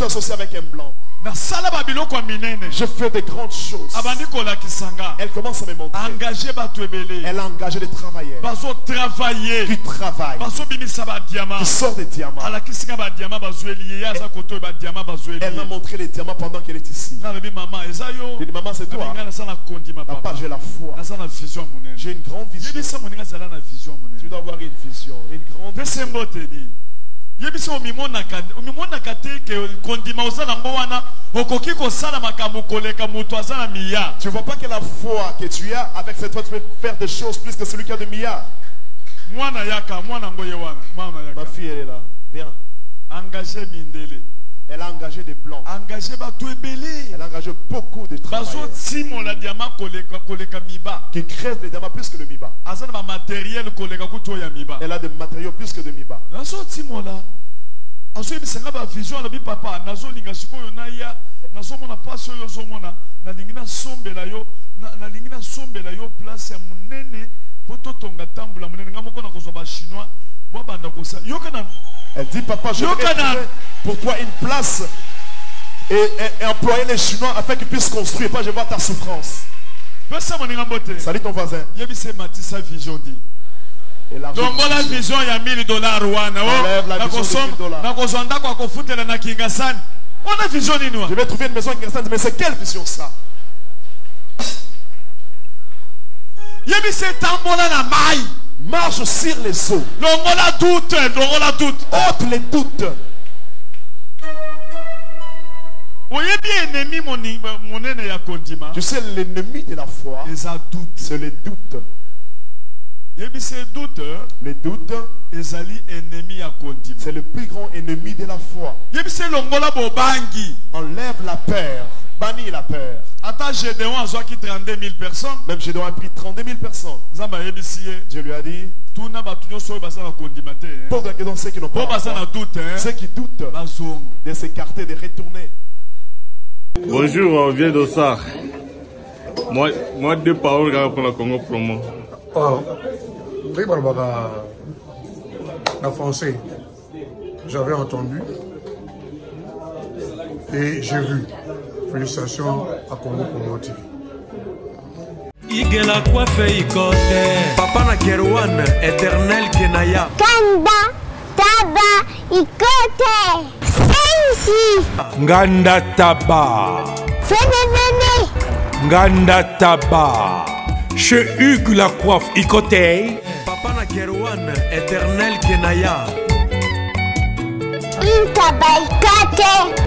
me suis associé avec un blanc. Je fais des grandes choses. Elle commence à me montrer. Elle a engagé des travailleurs qui travaillent, qui sortent des diamants. Elle m'a montré les diamants pendant qu'elle est ici. Je dis, maman, c'est toi. Papa, j'ai la foi. J'ai une grande vision. Tu dois avoir une vision, une grande vision. Tu ne vois pas que la foi que tu as avec cette foi, tu peux faire des choses plus que celui qui a des milliards. Ma fille, elle est là. Viens. Elle a engagé des blancs. Elle a engagé beaucoup de travailleurs qui crèvent les diamants plus que le miba. Elle a des matériaux plus que de miba. Elle dit, papa, je vais trouver pour toi une place et employer les Chinois afin qu'ils puissent construire. Pas je vois ta souffrance. Salut ton voisin. Et la vision, il y a $1000. Enlève la vision de $1000. Je vais trouver une maison à Kingassan. Mais c'est quelle vision ça? Marche sur les eaux. Ôte les doutes. Tu sais, l'ennemi de la foi, c'est les doutes. Les doutes, c'est le plus grand ennemi de la foi. Enlève la peur. Bannis la peur. Même Gédéon a pris 32 000 personnes. Dieu lui a dit, pour la question, ceux qui n'ont pas ceux qui doutent de s'écarter, de retourner. Bonjour, on vient d'Ossar. Moi, deux paroles pour la Congo promo. Oh, en français, j'avais entendu et j'ai vu. Félicitations à Congo Promo TV. Igela coiffe ikote Papa na Kerwan éternel Kenaya Kanda Taba ikote Sensi Nganda Taba Fenenene Nganda Taba Chez Hugues la coiffe ikote Papa na Kerwan éternel Kenaya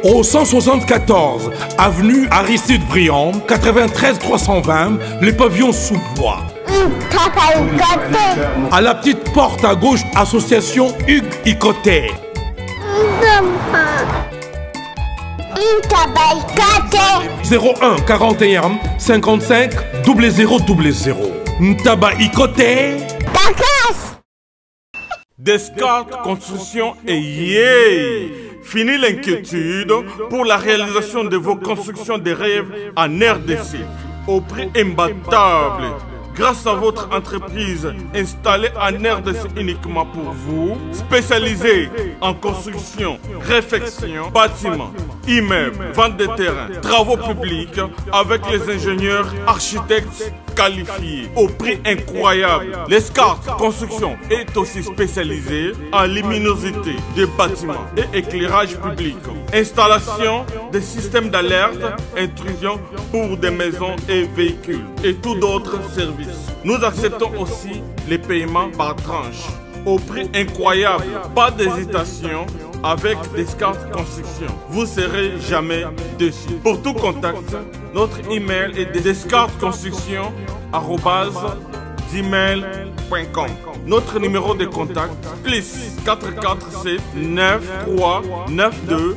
Au 174 avenue Aristide Briand, 93 320, le pavillon sous bois. À la petite porte à gauche, association Hugues Ikoté. 01 41 55 0000. Ntaba Ikoté. Descartes Construction et yeah! Fini l'inquiétude pour la réalisation de vos constructions de rêves en RDC au prix imbattable. Grâce à votre entreprise installée en RDC uniquement pour vous, spécialisée en construction, réfection, bâtiments, immeubles, vente de terrains, travaux publics avec les ingénieurs architectes qualifiés au prix incroyable. Descartes Construction est aussi spécialisée en luminosité des bâtiments et éclairage public. Installation des systèmes d'alerte, intrusion pour des maisons et véhicules et tout d'autres services. Nous acceptons aussi les paiements par tranche au prix incroyable. Pas d'hésitation avec Descartes Construction. Vous ne serez jamais déçus. Pour tout contact, notre email est descartesconstruction@gmail.com. Notre numéro de contact plus 447 93 92 82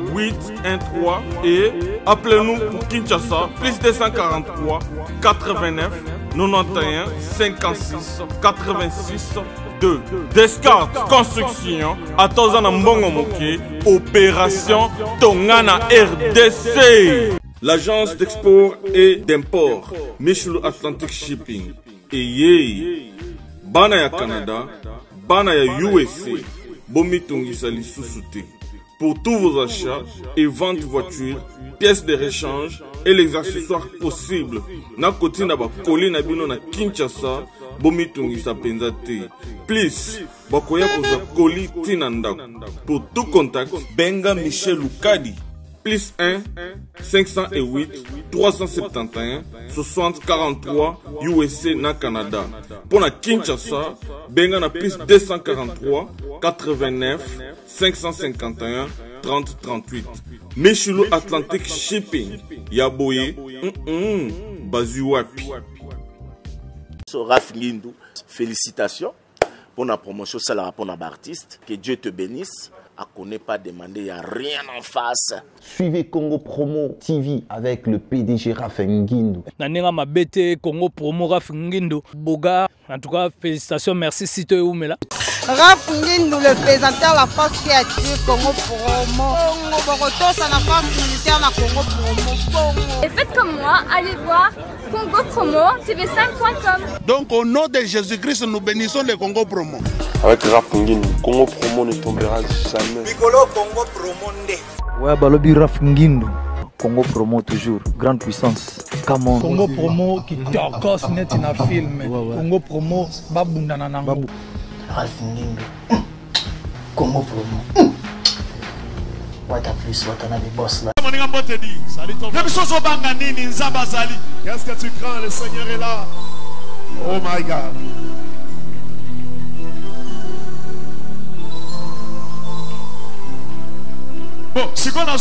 813 et appelez-nous pour Kinshasa plus 243 89 91 56 86 2. Descartes Construction à Tozana Mbongo Moké, opération Tongana RDC. L'agence d'export et d'import Michel Atlantic Shipping et yé bana ya Canada, bana ya USA, bomitungisa lisusu te. pour tous vos achats et ventes de voitures, pièces de rechange et les accessoires possibles. Na koti na ba koli na bino na Kinshasa, bomi tungisa penza te. Please, bakoya koza koli tinanda. Pour tout contact, benga Michel Lukadi. Plus 1 508 371 60 43 USA na Canada. Pour na Kinshasa, benga na plus 243 89 551 30 38. Michelo Atlantic Shipping. Yaboye, Bazuapi. Raph Ngindou, félicitations pour la promotion, ça la rapport à l'artiste. Que Dieu te bénisse. À connaît pas demander, il n'y a rien en face. Suivez Congo Promo TV avec le PDG Raph Ngindou. Nanenga mabete Congo Promo Raph Ngindou. Boga, en tout cas, félicitations, merci Sito Oumela. Raph Ngindou, le présentateur la force créative Congo Promo. Congo Boroto, ça la force militaire la Congo Promo. Et faites comme moi, allez voir Congo Promo, tv5.com. Donc au nom de Jésus-Christ, nous bénissons le Congo Promo. Avec Raph Ngindou, Congo Promo ne tombera jamais. Bigolo Congo Promo nde. Ouais, Balobi Raph Ngindou. Congo Promo toujours, grande puissance. Come on. Congo Promo qui t'orcos net in a film. Congo Promo, babundana nango. Raph Ngindou. Congo Promo. Wata plus, wata na les boss là. Qu'est-ce que tu crains? Le Seigneur est là. Oh my God. Bon, si on a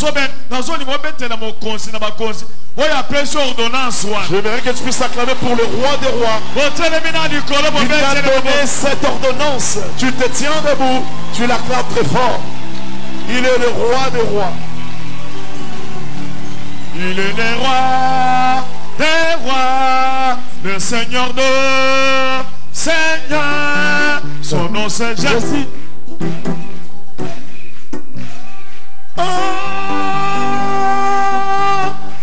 j'aimerais que tu puisses acclamer pour le roi des rois. Il t'a donné cette ordonnance. Tu te tiens debout, tu l'acclames très fort. Il est le roi des rois. Il est le roi des rois, le Seigneur de Seigneur. Son nom c'est Jésus. Oh,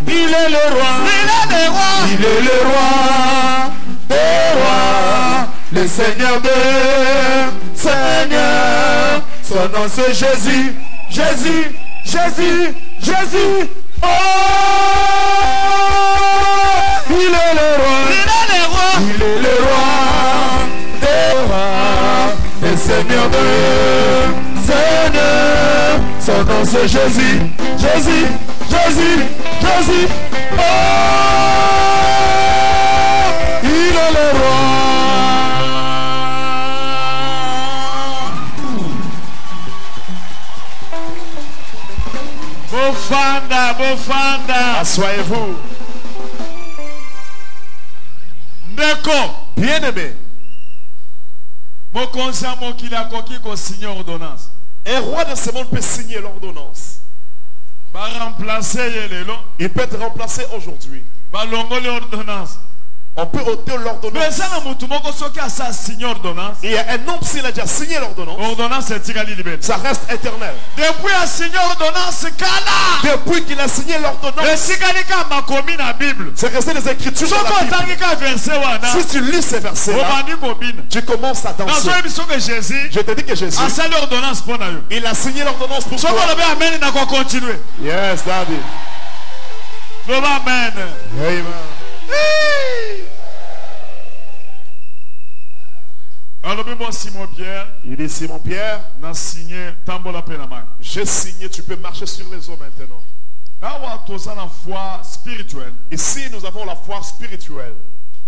il est le roi, il est le roi, il est le roi des rois, le Seigneur de Seigneur. Son nom c'est Jésus, Jésus, Jésus, Jésus. Oh, il est le roi, il est le roi, il est le roi des rois, le Seigneur de Seigneur. Son nom c'est Jésus, Jésus, Jésus, Jésus. Oh, il est le roi. Bofanda, Bofanda. Assoyez-vous. Ndeko, bien-aimé. Mon conscient, mon qu'il a coquille qu'on signe ordonnance. Un roi de ce monde peut signer l'ordonnance. Il peut être remplacé aujourd'hui. On peut ôter l'ordonnance. Il y a un homme s'il a déjà signé l'ordonnance. Ça reste éternel. Depuis qu'il a signé l'ordonnance, c'est resté les écritures de la Bible. Si tu lis ces versets là, tu commences à danser. Je te dis que Jésus, il a signé l'ordonnance pour toi. Yes, daddy. Amen. Amen. Il dit Simon Pierre, j'ai signé, tu peux marcher sur les eaux maintenant. Ici nous avons la foi spirituelle.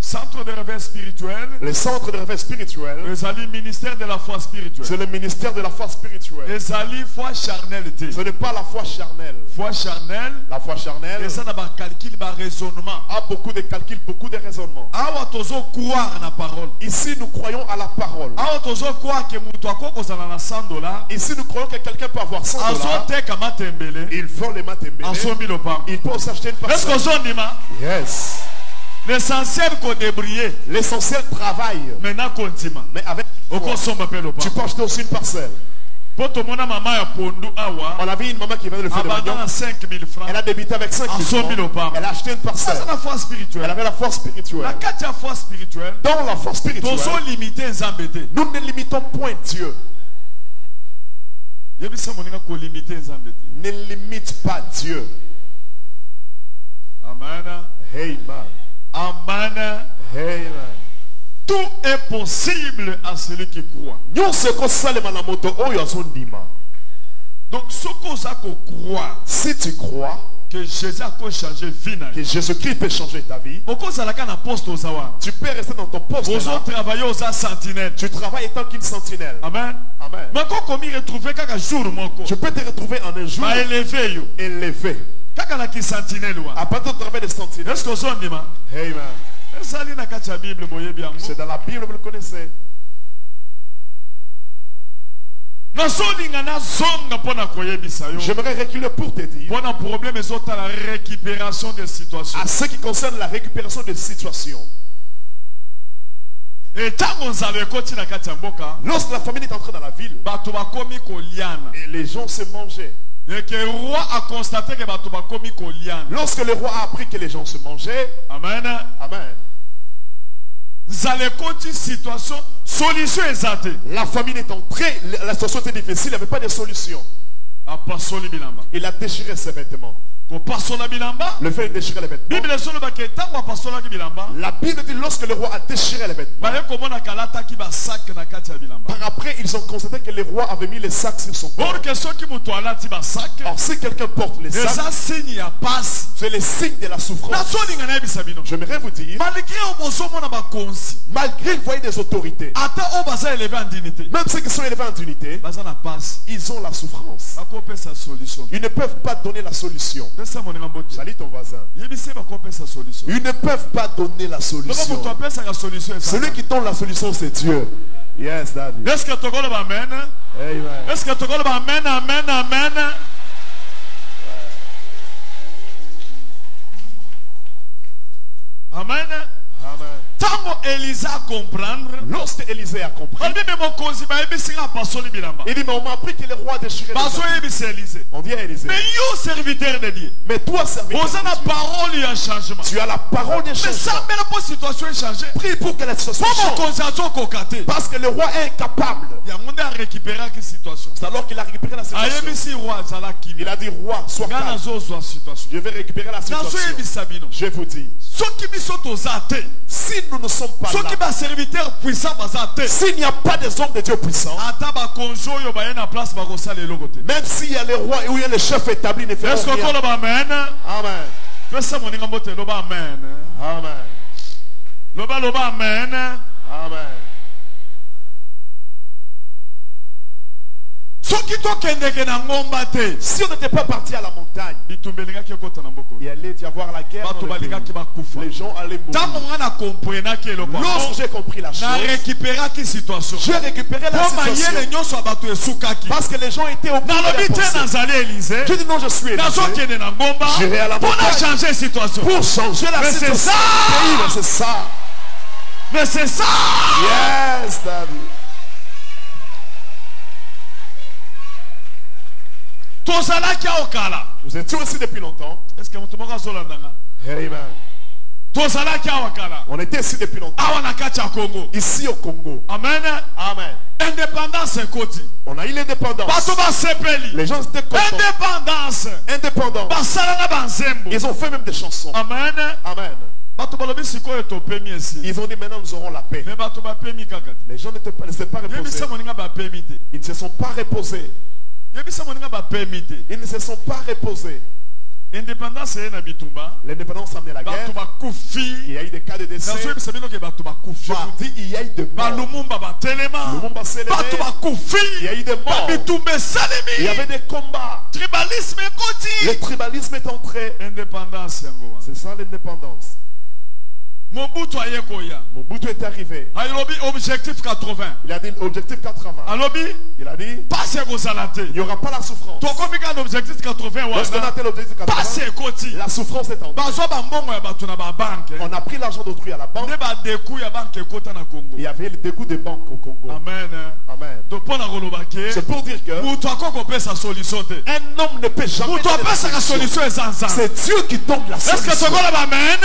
Centre de réveil spirituel. Le centre de réveil spirituel. Le ministère de la foi spirituelle. C'est le ministère de la foi spirituelle. Ce n'est pas la foi charnelle. Foi charnelle. La foi charnelle. Et ça n'a pas calcul, pas raisonnement. A beaucoup de calculs, beaucoup de raisonnements. Ici nous croyons à la parole. Ici nous croyons que quelqu'un peut avoir $100. Il vend les matembele. Il peut s'acheter une parcelle. Yes. L'essentiel qu'on débrouille. L'essentiel travail. Mais avec tu peux acheter aussi une parcelle. On a vu une maman qui venait de faire de l'oignon. Elle a débité avec 5 000 francs. Elle a acheté une parcelle. Elle avait la force spirituelle. Dans la force spirituelle, nous ne limitons point Dieu. Ne limite pas Dieu. Amen. Amen. Amen. Amen. Tout est possible à celui qui croit. Donc, si tu crois que Jésus a changé vie, que Jésus-Christ peut changer ta vie, tu peux rester dans ton poste là. Tu travailles étant qu'une sentinelle. Amen. Amen. Tu peux te retrouver en un jour élevé. À partir du travail de sentinelle. Est-ce que vous avez Amen. C'est dans la Bible, vous le connaissez. J'aimerais reculer pour te dire à ce qui concerne la récupération des situations. Lorsque la famille est entrée dans la ville et les gens se mangeaient, et que le roi a constaté que lorsque le roi a appris que les gens se mangeaient, amen, amen, situation, solution exacte. La famine est entrée, la situation était difficile, il n'y avait pas de solution. Il a déchiré ses vêtements. Le fait de déchirer les vêtements. La Bible dit lorsque le roi a déchiré les vêtements, par après ils ont constaté que le roi avait mis les sacs sur son corps. Or si quelqu'un porte les sacs, c'est le signe de la souffrance. J'aimerais vous dire, malgré vous voyez des autorités, même ceux qui sont élevés en dignité, ils ont la souffrance. Ils ne peuvent pas donner la solution. Salut ton voisin. Ils ne peuvent pas donner la solution. Celui qui donne la solution, c'est Dieu. Yes, Daddy. Est-ce que tu as amen? Est-ce que tu as amen, amen, amen? Amen. Amen. Tango Élisa a comprendre. Lorsque Élisée a compris, il dit mais on m'a appris que le roi a déchiré les vêtements. On dit à Élisée, mais yo serviteur de Dieu, mais toi serviteur de Dieu, tu as la parole de changement. Mais situation est changée. Prie pour que la situation change. Parce que le roi est incapable. C'est alors qu'il a récupéré la situation. Il a dit roi, sois calme. Je vais récupérer la situation. Je vous dis, si nous ne sommes pas là, s'il n'y a pas des hommes de Dieu puissants, même s'il y a les rois ou il y a les chefs établis, ne feront rien. Amen. Amen. Amen. Amen. Si on n'était pas parti à la montagne, il allait y avoir la guerre dans le pays. Les gens allaient mourir. Lorsque j'ai compris la chose, j'ai récupéré la situation. Parce que les gens étaient au bout de la pensée. J'ai dit non, je suis Élisée. J'irai à la montagne pour changer la situation. Mais c'est ça. C'est ça. Mais c'est ça. Yes, David. Nous étions ici depuis longtemps. Est-ce que vous Amen. On était ici depuis longtemps. Ici au Congo. Amen. Amen. Indépendance. On a eu l'indépendance. Les gens étaient contents. Indépendance. Ils ont fait même des chansons. Amen. Amen. Ils ont dit maintenant nous aurons la paix. Les gens ne s'étaient pas reposés. Ils ne se sont pas reposés. Ils ne se sont pas reposés. L'indépendance a amené la guerre. Il y a eu des cas de décès. Je vous dis, il y a eu des morts. Lumumba s'est levé. Il y a eu des morts. Il y avait des combats. Le tribalisme est entré. C'est ça l'indépendance. Mobutu est arrivé. Objectif 80. Il a dit objectif 80. Il a dit il n'y aura pas la souffrance. Objectif 80. Lorsqu'on a atteint l'objectif 80, la souffrance est entrée. On a pris l'argent d'autrui à la banque. Il y avait le dégoût des banques au Congo. Amen. Amen. C'est pour dire que un homme ne peut jamais donner la solution. C'est Dieu qui donne la solution. Est-ce que Amen.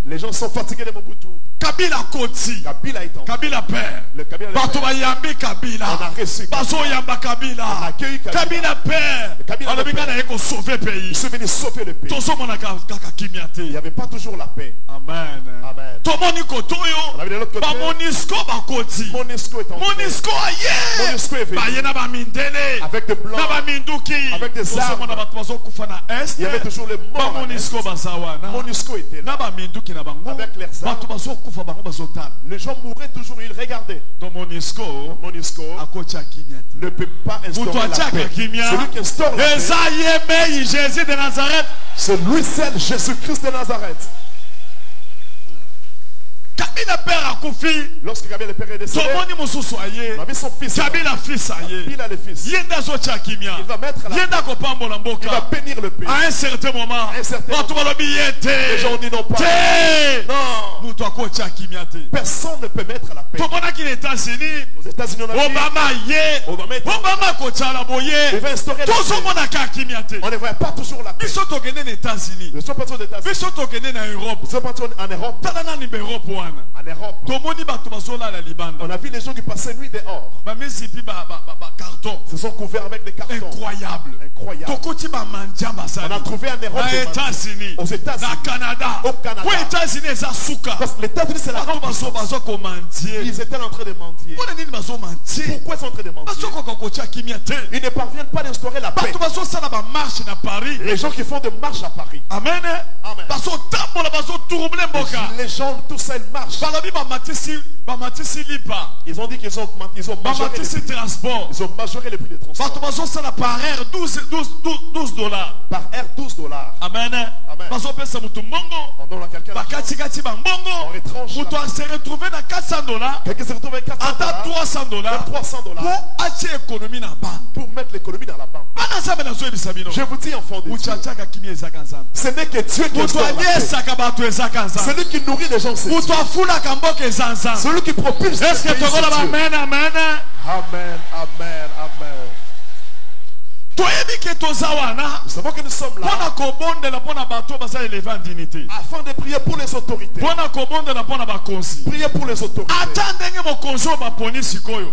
Les gens sont fatigués de Mobutu. Kabila Koti. Kabila est en Kabila père. Le Kabila Bato bayambi Kabila. On a reçu. Baso yamba Kabila. On a accueilli Kabila. Kabila père. Kabila Alobinga na yeko sauver le pays. Il s'est venu sauver le pays. Toso mona kaka kimiate. Il n'y avait pas toujours la paix. Amen. Amen. Tomoni kotoyo. On avait de l'autre côté. Ba Monisco Bakoti. Monisco est en train. Monisco aye. Monisco est venu. Ba yena ba mindele. Avec des blancs. Na ba minduki. Avec des armes. Toso mona ba bazo kufa na est. Il y avait toujours les morts. Ba Monisco bazawana. Monisco était là. Na ba minduki na bango. Avec leurs armes. Bato bazo kufa bango bazo tan. Les gens mouraient toujours, ils regardaient. Donc Monisco ne peut pas instaurer la paix. Celui qui instaure la paix, Jésus de Nazareth, c'est lui seul, Jésus-Christ de Nazareth. Kabila père a confié. Lorsque Kabila le père est décédé, on a mis son fils. Kabila fils Kabila le fils. Il va mettre la paix. Il va bénir le pays. À un certain moment, les gens disent non pas. Non. Personne ne peut mettre la paix. Aux États-Unis, on a vu il va instaurer la paix. On ne voit pas toujours la paix. Ils sont partis aux États-Unis. Ils sont partis en Europe. Ils sont partis en Europe. En Europe, on a vu les gens qui passaient nuit dehors. Se sont couverts avec des cartons. Incroyable. On a trouvé en Europe, aux États-Unis, au Canada. Parce que les États-Unis, c'est la grande puissance. Ils étaient en train de mentir. Pourquoi ils sont en train de mentir? Ils ne parviennent pas à instaurer la paix. Les gens qui font des marches à Paris. Amen. Amen. Les gens, tout ça, ils marchent. Ils ont dit qu'ils ont majoré les prix. Ils ont majoré les prix de transport. Par heure $12. Par heure $12. Amen. Amen. On donne à quelqu'un on retranche. Quelqu'un s'est retrouvé avec $400. Attends $300. Pour mettre l'économie dans la banque. Je vous dis, enfant de Dieu, ce n'est que Dieu qui instaure la paix. Celui qui nourrit les gens, c'est Dieu. Celui qui propulse les pays, c'est Dieu. Amen, amen. Amen, amen, amen. Nous savons que nous sommes là afin de prier pour les autorités. Prier pour les autorités.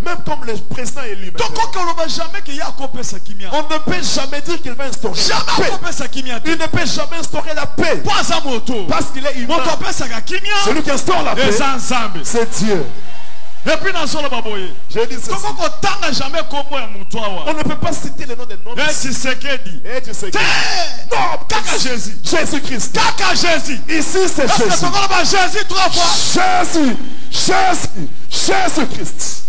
Même comme le président est lui-même. On ne peut jamais dire qu'il va instaurer la paix. Il ne peut jamais instaurer la paix. Parce qu'il est humain. Celui qui instaure la paix, c'est Dieu. Et puis dans son baboye, j'ai dit ceci. On ne peut pas citer le nom des noms. Et tu sais que dit. Non, Kaka Jésus. Jésus-Christ. Kaka Jésus. Ici c'est Jésus. Jésus 3 fois. Jésus-Christ.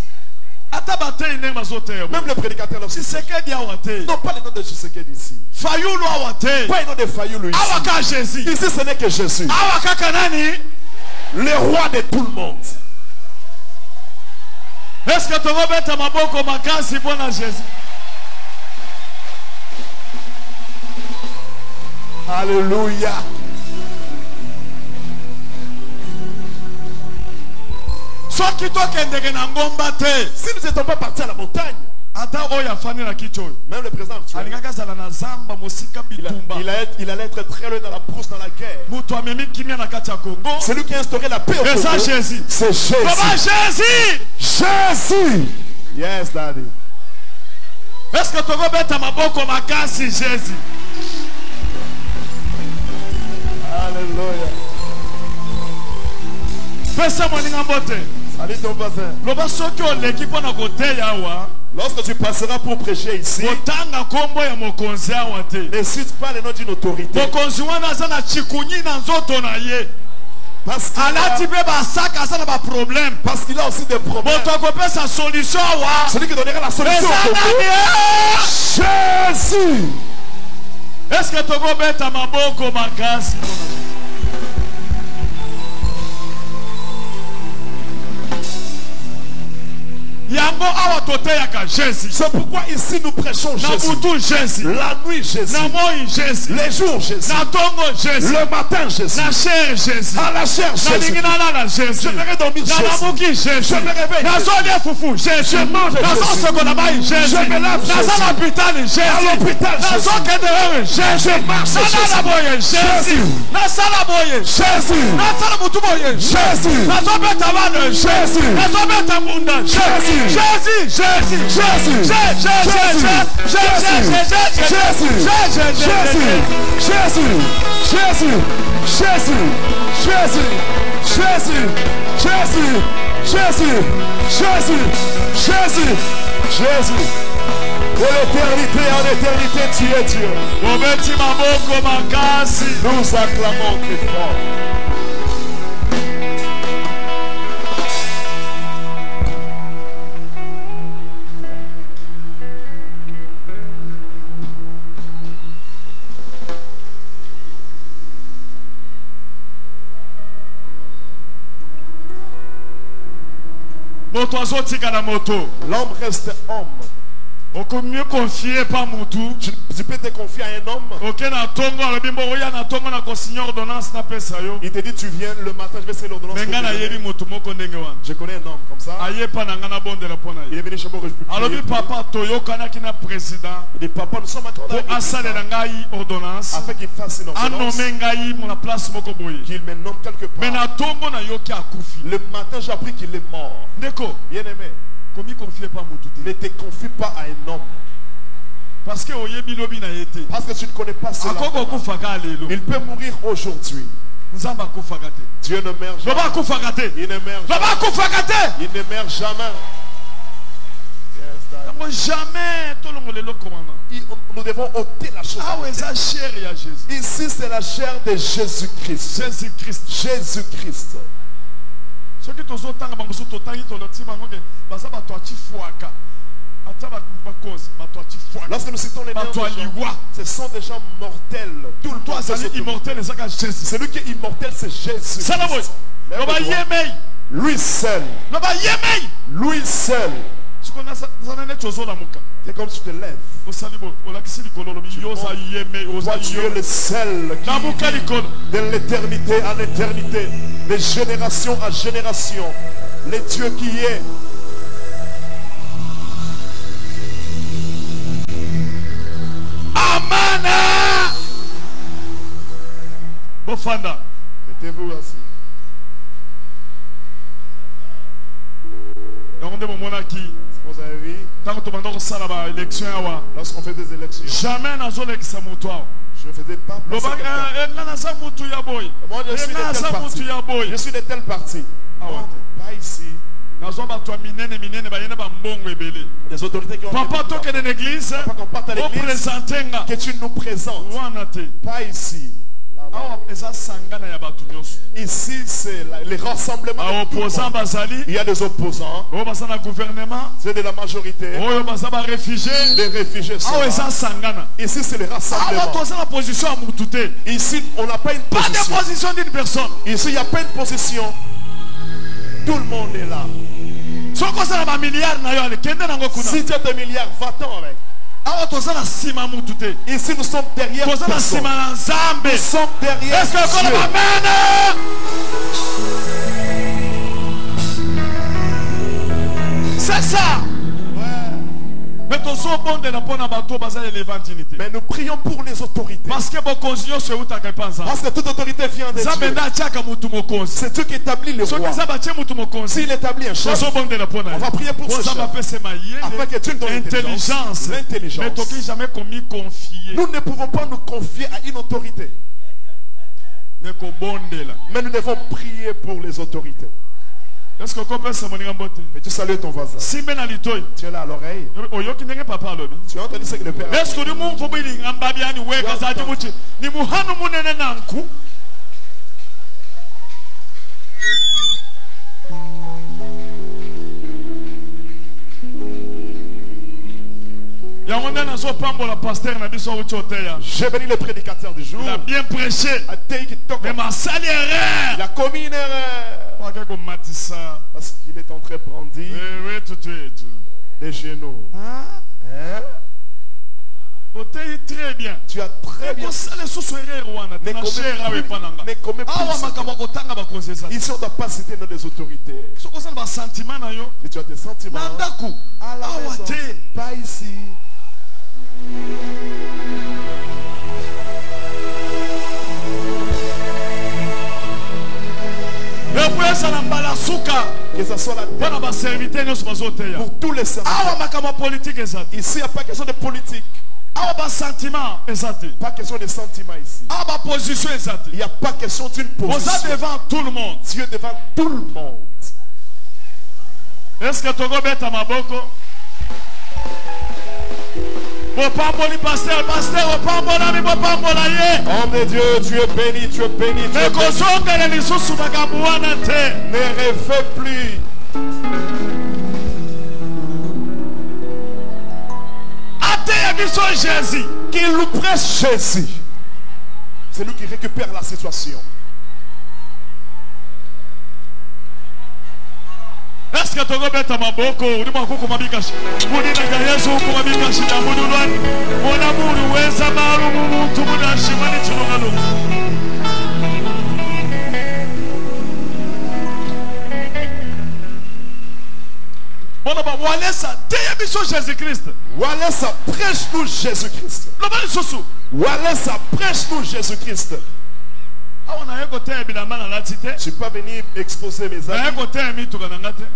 Même le prédicateur là. Non, pas le nom de Jésus-Christ ici. Pas le nom de Fayoulou ici. Ici ce n'est que Jésus. Le roi de tout le monde. Est-ce que tu vas mettre ma boque au makasi pour Jésus? Alléluia. Si nous n'étions pas partis à la montagne, même le président actuel, il allait être très loin dans la brousse, dans la guerre. Celui qui a instauré la paix au Congo, c'est Jésus. Jésus. Yes, daddy. Est-ce que tu vas mettre ma boque au makasi, Jésus? Alléluia. Salut ton voisin. Lorsque tu passeras pour prêcher ici, ne cite pas le nom d'une autorité. Parce qu'il a aussi des problèmes. Celui qui donnera la solution au Congo, Jésus. Est-ce que tu vas mettre ma boque au makasi? C'est pourquoi ici nous prêchons Jésus. La nuit Jésus. Les jours Jésus. Le matin Jésus. À la chair Jésus. J'aimerais dormir Jésus. Je me réveille. Je mange Jésus. Je me lave Jésus. À l'hôpital Jésus. Je marche Jésus. Jésus. De l'éternité en éternité, tu es Dieu. Nous acclamons très fort. L'homme reste homme. mieux confier pas Moutou. Tu peux te confier à un homme. Il te dit tu viens le matin, je vais essayer l'ordonnance. Je connais un homme comme ça. Il est venu chez moi que je peux prier. Il dit papa, nous sommes afin qu'il fasse une ordonnance, qu'il me nomme quelque part. Le matin j'ai appris qu'il est mort. Bien aimé, ne te confie pas à un homme. Parce que tu ne connais pas cela. Il peut mourir aujourd'hui. Dieu ne meurt jamais. Il ne meurt jamais. Il ne meurt jamais. Nous devons ôter la chose. Ici c'est la chair de Jésus-Christ. Jésus-Christ. Lorsque nous citons les noms de gens, ce sont des gens mortels. Tout le temps, c'est immortel. Celui qui est immortel, c'est Jésus. Lui seul. Lui seul. C'est comme si tu te lèves. Toi, tu es le seul qui, de l'éternité à l'éternité, de génération à génération, le Dieu qui est. Amana. Bofanda. Mettez-vous assis. Vous avez vu, lorsqu'on fait des élections, jamais je ne faisais pas passer moi je suis de tel parti. Pas ici. Des autorités qui ont que tu nous présentes. Pas ici. Ici c'est les rassemblements. Il y a des opposants. C'est de la majorité. Les réfugiés sont là. Ici c'est les rassemblements. Ici on n'a pas une position. Ici il n'y a pas une position. Tout le monde est là. Si tu as des milliards, va-t'en avec. Ici nous sommes derrière personne. Nous sommes derrière Dieu. C'est ça. Mais nous prions pour les autorités. Parce que toute autorité vient de Dieu. C'est Dieu qui établit le roi. S'il établit un chef, on va prier pour ce chef, afin que Dieu donne l'intelligence. Nous ne pouvons pas nous confier à une autorité. Mais nous devons prier pour les autorités. Est-ce que tu salues ton voisin? Tu es là à l'oreille. Tu as entendu ce que le Père a dit? J'ai béni le prédicateur du jour. Il a bien prêché. Il a commis une erreur. Parce qu'il est en train de brandir des genoux. Très bien. Tu as très bien. Mais quand même ici on ne doit pas citer dans les autorités. Si tu as des sentiments, à la maison, pas ici. Que ça soit la terre pour tous les serviteurs. Ici, il n'y a pas question de politique. Pas question de sentiments ici. Il n'y a pas question d'une position. Devant tout le monde. Dieu devant tout le monde. Est-ce que tu as maboko? Pasteur, homme de Dieu, tu es béni, tu es béni. Ne rêvez plus. Jésus. Qu'il nous presse Jésus. C'est lui qui récupère la situation. Est-ce que tu as bête à ma boko? Ou dis-moi qu'on m'a bikashi. Ou dis na Yesu qu'on m'a bikashi na mudulwan. Mon amour weza maru muntu mudashi mani chunongalo. Bon d'abord, Walesa, démission Jésus-Christ. Walesa, prêche-nous Jésus-Christ. Walesa, prêche-nous Jésus-Christ. Je ne suis pas venu exposer mes amis,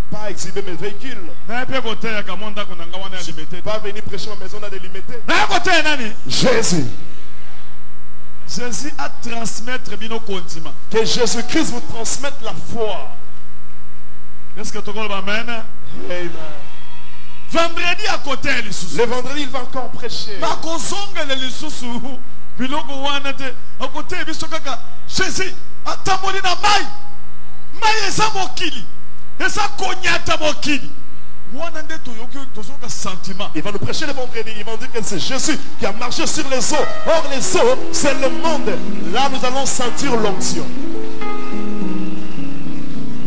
pas exhiber mes véhicules. Je ne suis pas venu prêcher ma maison à délimiter. Jésus. Jésus a transmettre nos continents. Que Jésus-Christ vous transmette la foi. Est-ce que tu comprends? Amen. Amen. Vendredi à côté, le vendredi, il va encore prêcher. Jésus, atamboli na mai. Mai eza mokili. Eza konyata mokili. Il va nous prêcher le vendredi. Il va dire que c'est Jésus qui a marché sur les eaux. Or les eaux, c'est le monde. Là, nous allons sentir l'onction.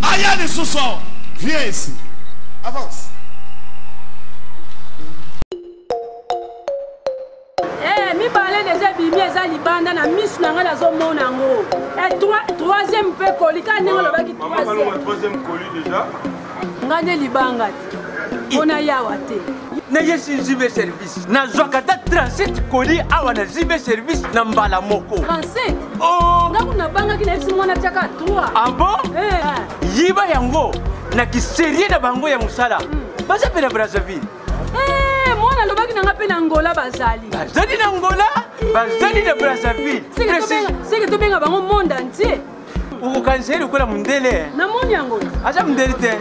Aya les sous-soirs. Viens ici. Avance. Mi parler déjà bimi eza libanda na misu na nga nazo mona ngo. Et troisième pe colis ka ningo lo baki troisième colis déjà. Ngane libanga. Ona yawa te. Na yesi zibe service. Na zwakata 37 colis awa na zibe service na mbala moko. 37. Oh, ngaku na banga ki na esi mona tiaka 3. Ah bon? Yiba yango na kiserie na bango ya musala. Basa pe na Brazzaville. Mwana lobaki nanga pe na Angola bazali. Bazali na Angola, bazali na Brazzaville. C'est que tu benga bango monde entier. Uko kanseri uko na mundele. Na moni yango. Acha mundele te.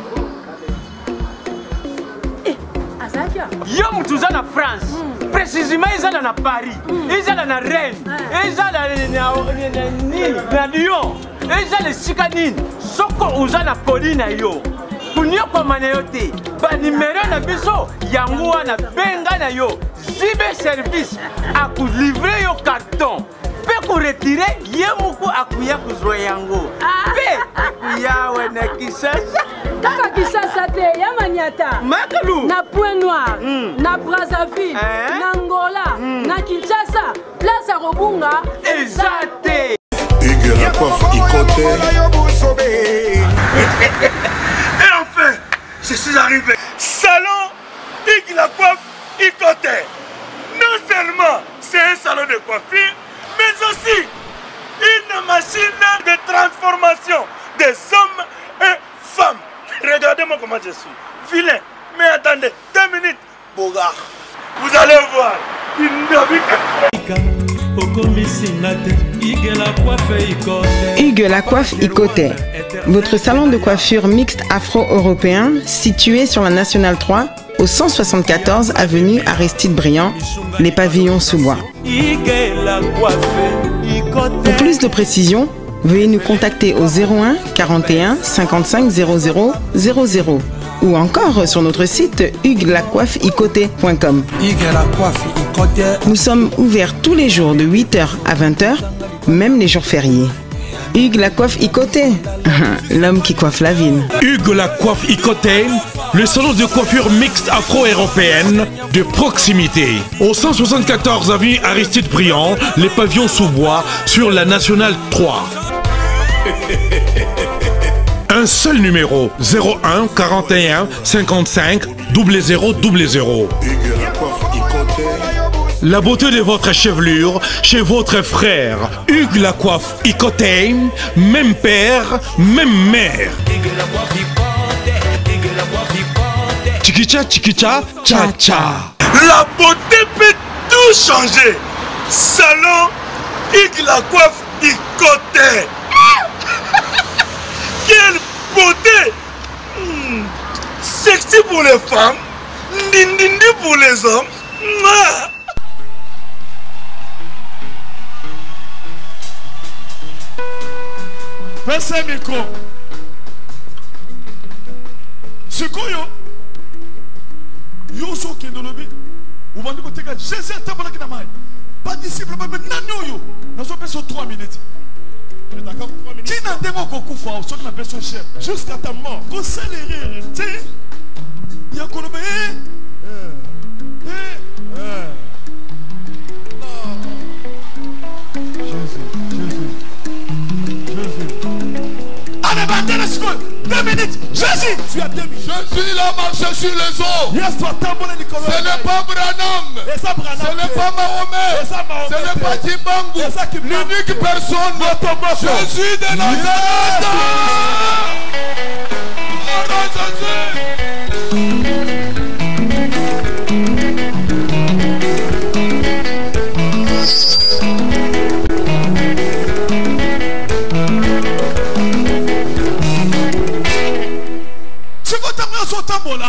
Azakia. Yo mutuza na France. Précisément izala na Paris. Izala na Rennes. Izala na Lyon. Izala sikanini. Soko uza na Pauline yo. Kunyo kwa maneyote. Ba numéro na biso yango wana benga na yo. Zibe service aku livrer yo carton. Pe ko retirer yemuku akuya kuzwa yango. Pe akuya wana Kisasa. Kaka Kisasa te ya Maniata. Makalu. Na Point Noir, na Brazzaville, na Angola, na Kinshasa, place à Robunga ezate. Hugues la coiffe Ikote. Et enfin, je suis arrivé. Salon Hugues la coiffe Ikote. Non seulement c'est un salon de coiffure, mais aussi une machine de transformation des hommes et femmes. Regardez-moi comment je suis. Vilain. Mais attendez, 2 minutes. Bogart. Vous allez voir. Hugues la coiffe Ikote. Votre salon de coiffure mixte afro-européen situé sur la Nationale 3 au 174 avenue Aristide Briand, les pavillons sous bois. Pour plus de précisions, veuillez nous contacter au 01 41 55 00 00 ou encore sur notre site huguelacoiffeikote.com. Nous sommes ouverts tous les jours de 8h à 20h, même les jours fériés. Hugues la coiffe Icoté, l'homme qui coiffe la ville. Hugues la coiffe Icoté, le salon de coiffure mixte afro-européenne de proximité. Au 174 avenue Aristide Briand, les pavillons sous bois sur la Nationale 3. Un seul numéro, 01 41 55 0000. La beauté de votre chevelure chez votre frère. Hugues la coiffe Icoté, même père, même mère. Chikicha, chikicha, cha cha. La beauté peut tout changer. Salon Hugues la coiffe Icoté. Quelle beauté! Sexy pour les femmes, dindindi pour les hommes. Pese micro. Sikoyo. Yo so kendolobi. Ubandi boteka Jésus atambola kina mai. Pas disciple mais nani yo. Nazo peso 3 minutes. D'accord, 3 minutes. Qui n'a pas kokufa au son na peso cher jusqu'à ta mort. Ko célébrer, tu sais. Ya kolobe Allez, bandez 2 minutes. Jésus, tu as 2 minutes. Jésus, il a marché sur les eaux. Yes, toi, ce n'est pas Branham. Ce n'est pas Mahomet. Ce n'est pas Timbangou. L'unique personne. Jésus de Nazareth.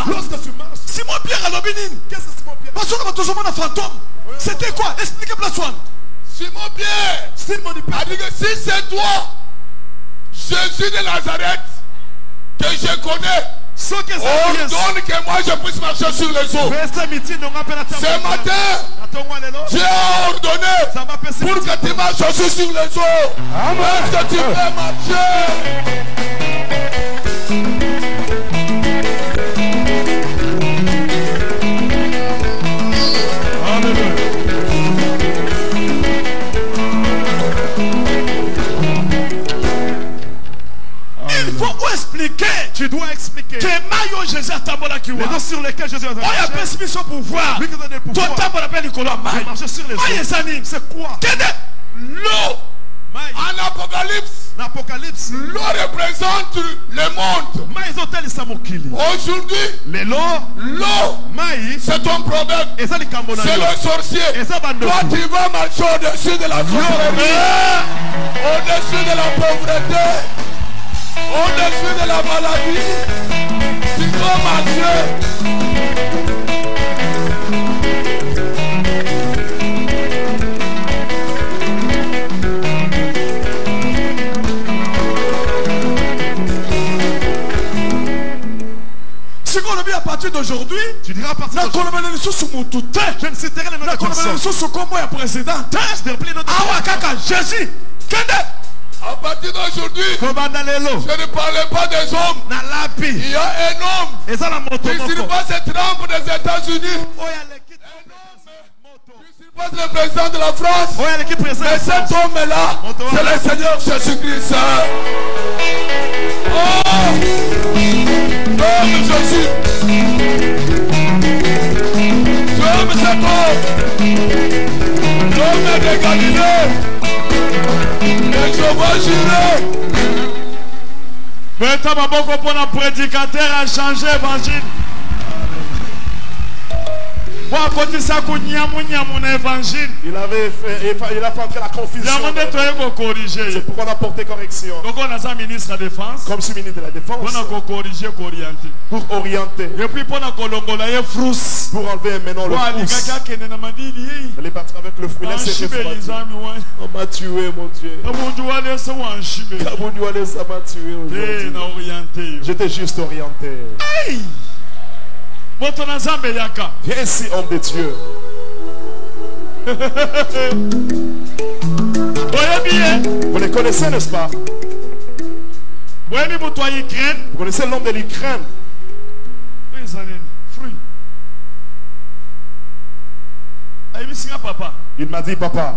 Lorsque tu marches, Simon Pierre à l'obénine. Qu'est-ce que Simon Pierre? Parce que tu as un fantôme. C'était quoi? Expliquez-moi Swan. Simon Pierre a dit que si c'est toi, Jésus de Nazareth, que je connais, ordonne que moi je puisse marcher sur les eaux. Ce matin, j'ai ordonné pour que tu marches aussi sur les eaux. Est-ce que tu peux marcher? Il faut expliquer. Tu dois expliquer. Que Mayo Jésus a tambola qui les noms sur lesquels Jésus a marché. On a permis son pouvoir. Ton tambola appelle Nicolas Maï. C'est quoi? L'eau. En Apocalypse, l'eau représente le monde. Aujourd'hui, l'eau, c'est ton problème. C'est le sorcier. Toi, tu vas marcher au-dessus de la sorcellerie, au-dessus de la pauvreté, au-dessus de la maladie. Tu dois marcher. À partir d'aujourd'hui, tu diras à partir d'aujourd'hui, je ne citerai les noms de personne. Jésus, à partir d'aujourd'hui, je ne parlais pas des hommes. Il y a un homme qui surpasse cette rampe des États-Unis. Le président de la France, mais cet homme-là, c'est le Seigneur Jésus-Christ. Oh, Jésus, j'aime cet homme, l'homme de Galilée, et je vais jurer. Mettez ma boca pour un prédicateur à changer l'évangile. Il a fait entrer la confusion. C'est pourquoi on a porté correction. Comme je suis ministre de la Défense. Pour orienter. Et puis pour enlever maintenant le frousse. Elle est partie avec le fruit. Là c'est refroidi. On m'a tué mon Dieu. Kaboudiouale ça m'a tué aujourd'hui. J'étais juste orienté. Viens ici, homme de Dieu. Vous les connaissez, n'est-ce pas? Vous connaissez l'homme de l'Ukraine? Il m'a dit, papa,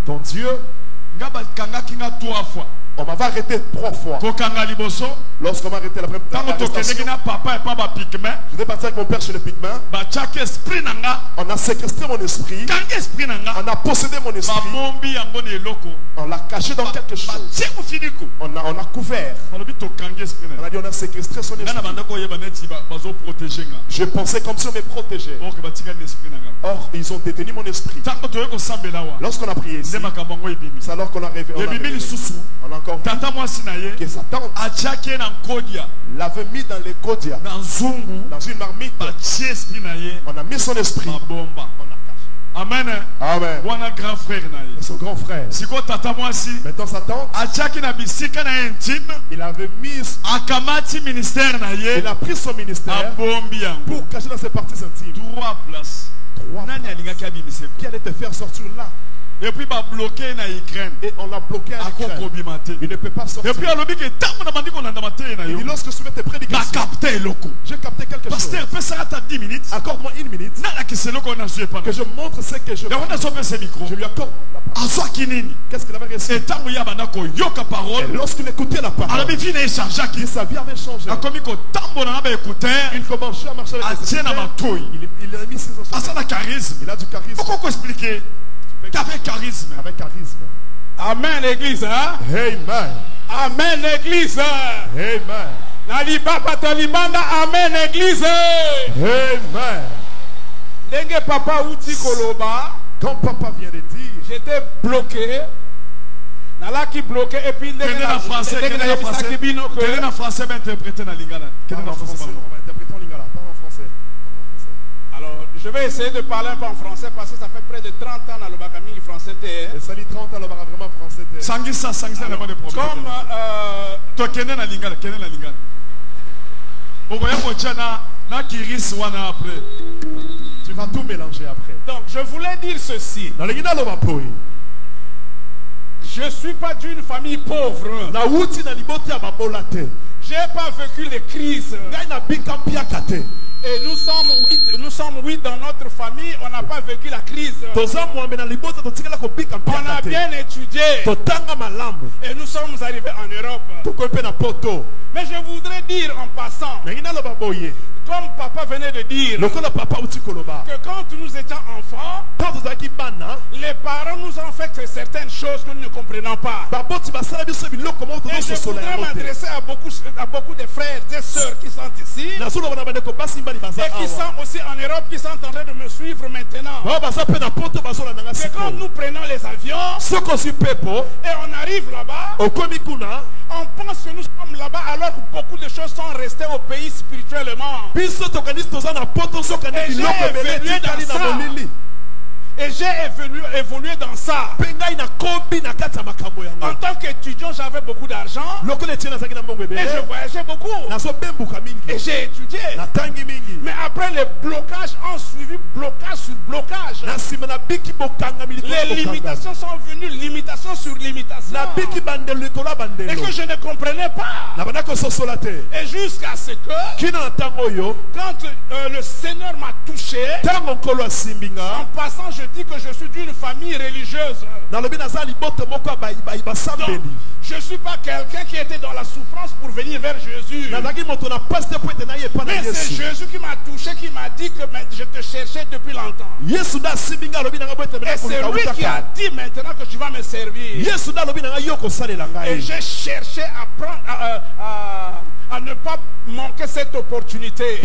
ton Dieu, on m'avait arrêté 3 fois. Lorsqu'on m'a arrêté la première fois, j'étais parti avec mon père chez les Pygmins. On a séquestré mon esprit. On a possédé mon esprit. On l'a caché dans quelque chose. On a couvert. On a dit on a séquestré son esprit. Je pensais comme si on me protégeait. Or, ils ont détenu mon esprit. Lorsqu'on a prié ici, c'est alors qu'on a révélé. On a encore vu que sa tante l'avait mis dans les kodia, dans une marmite. On a mis son esprit. Amen. Amen. Grand frère. Son grand frère. Maintenant sa tante, il avait mis il a pris son ministère pour cacher dans ses parties intimes. 3 places. Qui allait te faire sortir là? Et puis bloqué na Ukraine. Et on l'a bloqué à Ukraine. Il ne peut pas sortir. Et puis il dit lorsque je fais tes prédications, j'ai capté quelque chose. Pasteur, fais ça à 10 minutes. Accorde-moi 1 minute. Que je montre ce que je veux. Je lui accorde la parole. Qu'est-ce qu'il avait reçu? Et lorsqu'il écoutait la parole, et sa vie avait changé. Il commençait à marcher avec ses écouteurs. Il a mis ses instruments. Il a du charisme. Pourquoi expliquer? Avec charisme. Avec charisme. Amen, l'église. Hein? Amen. Amen, l'église. Amen. Amen, l'église. Amen. Dengue papa uti koloba. Quand papa vient de dire, j'étais bloqué. Nala qui bloqué et puis quel est le français? Quel est le français? Interpréter dans lingala. Quel est le français? On va interpréter en lingala. Parle en français. Alors, je vais essayer de parler un peu en français parce que ça fait près de 30 ans dans le Bakami français. Et ça dit 30 ans, le Bakami vraiment français. Sangisa, il n'y a pas de problème. Comme, toi, quel est la lingala? Quel est la lingala? Tu vas tout mélanger après. Donc, je voulais dire ceci. Dans le je ne suis pas d'une famille pauvre. Je n'ai pas vécu les crises. Et nous sommes 8 dans notre famille. On n'a pas vécu la crise. On a bien étudié. Et nous sommes arrivés en Europe. Mais je voudrais dire en passant, comme papa venait de dire, que quand nous étions enfants, les parents nous ont fait certaines choses que nous ne comprenons pas. Et je voudrais m'adresser à beaucoup de frères et sœurs qui sont ici et qui sont aussi en Europe, qui sont en train de me suivre maintenant. Que quand nous prenons les avions et on arrive là-bas, on pense que nous sommes là-bas alors que beaucoup de choses sont restées au pays spirituellement. Et j'ai évolué dans ça. En tant qu'étudiant, j'avais beaucoup d'argent. Et je voyageais beaucoup. Et j'ai étudié. Mais après, les blocages ont suivi blocage sur blocage. Les limitations sont venues, limitation sur limitation. Et que je ne comprenais pas. Et jusqu'à ce que, quand le Seigneur m'a touché, en passant, je dis que je suis d'une famille religieuse. Donc, je ne suis pas quelqu'un qui était dans la souffrance pour venir vers Jésus. Mais c'est Jésus qui m'a touché, qui m'a dit que je te cherchais depuis longtemps. Et c'est lui qui a dit maintenant que tu vas me servir. Et j'ai cherché à prendre à ne pas manquer cette opportunité.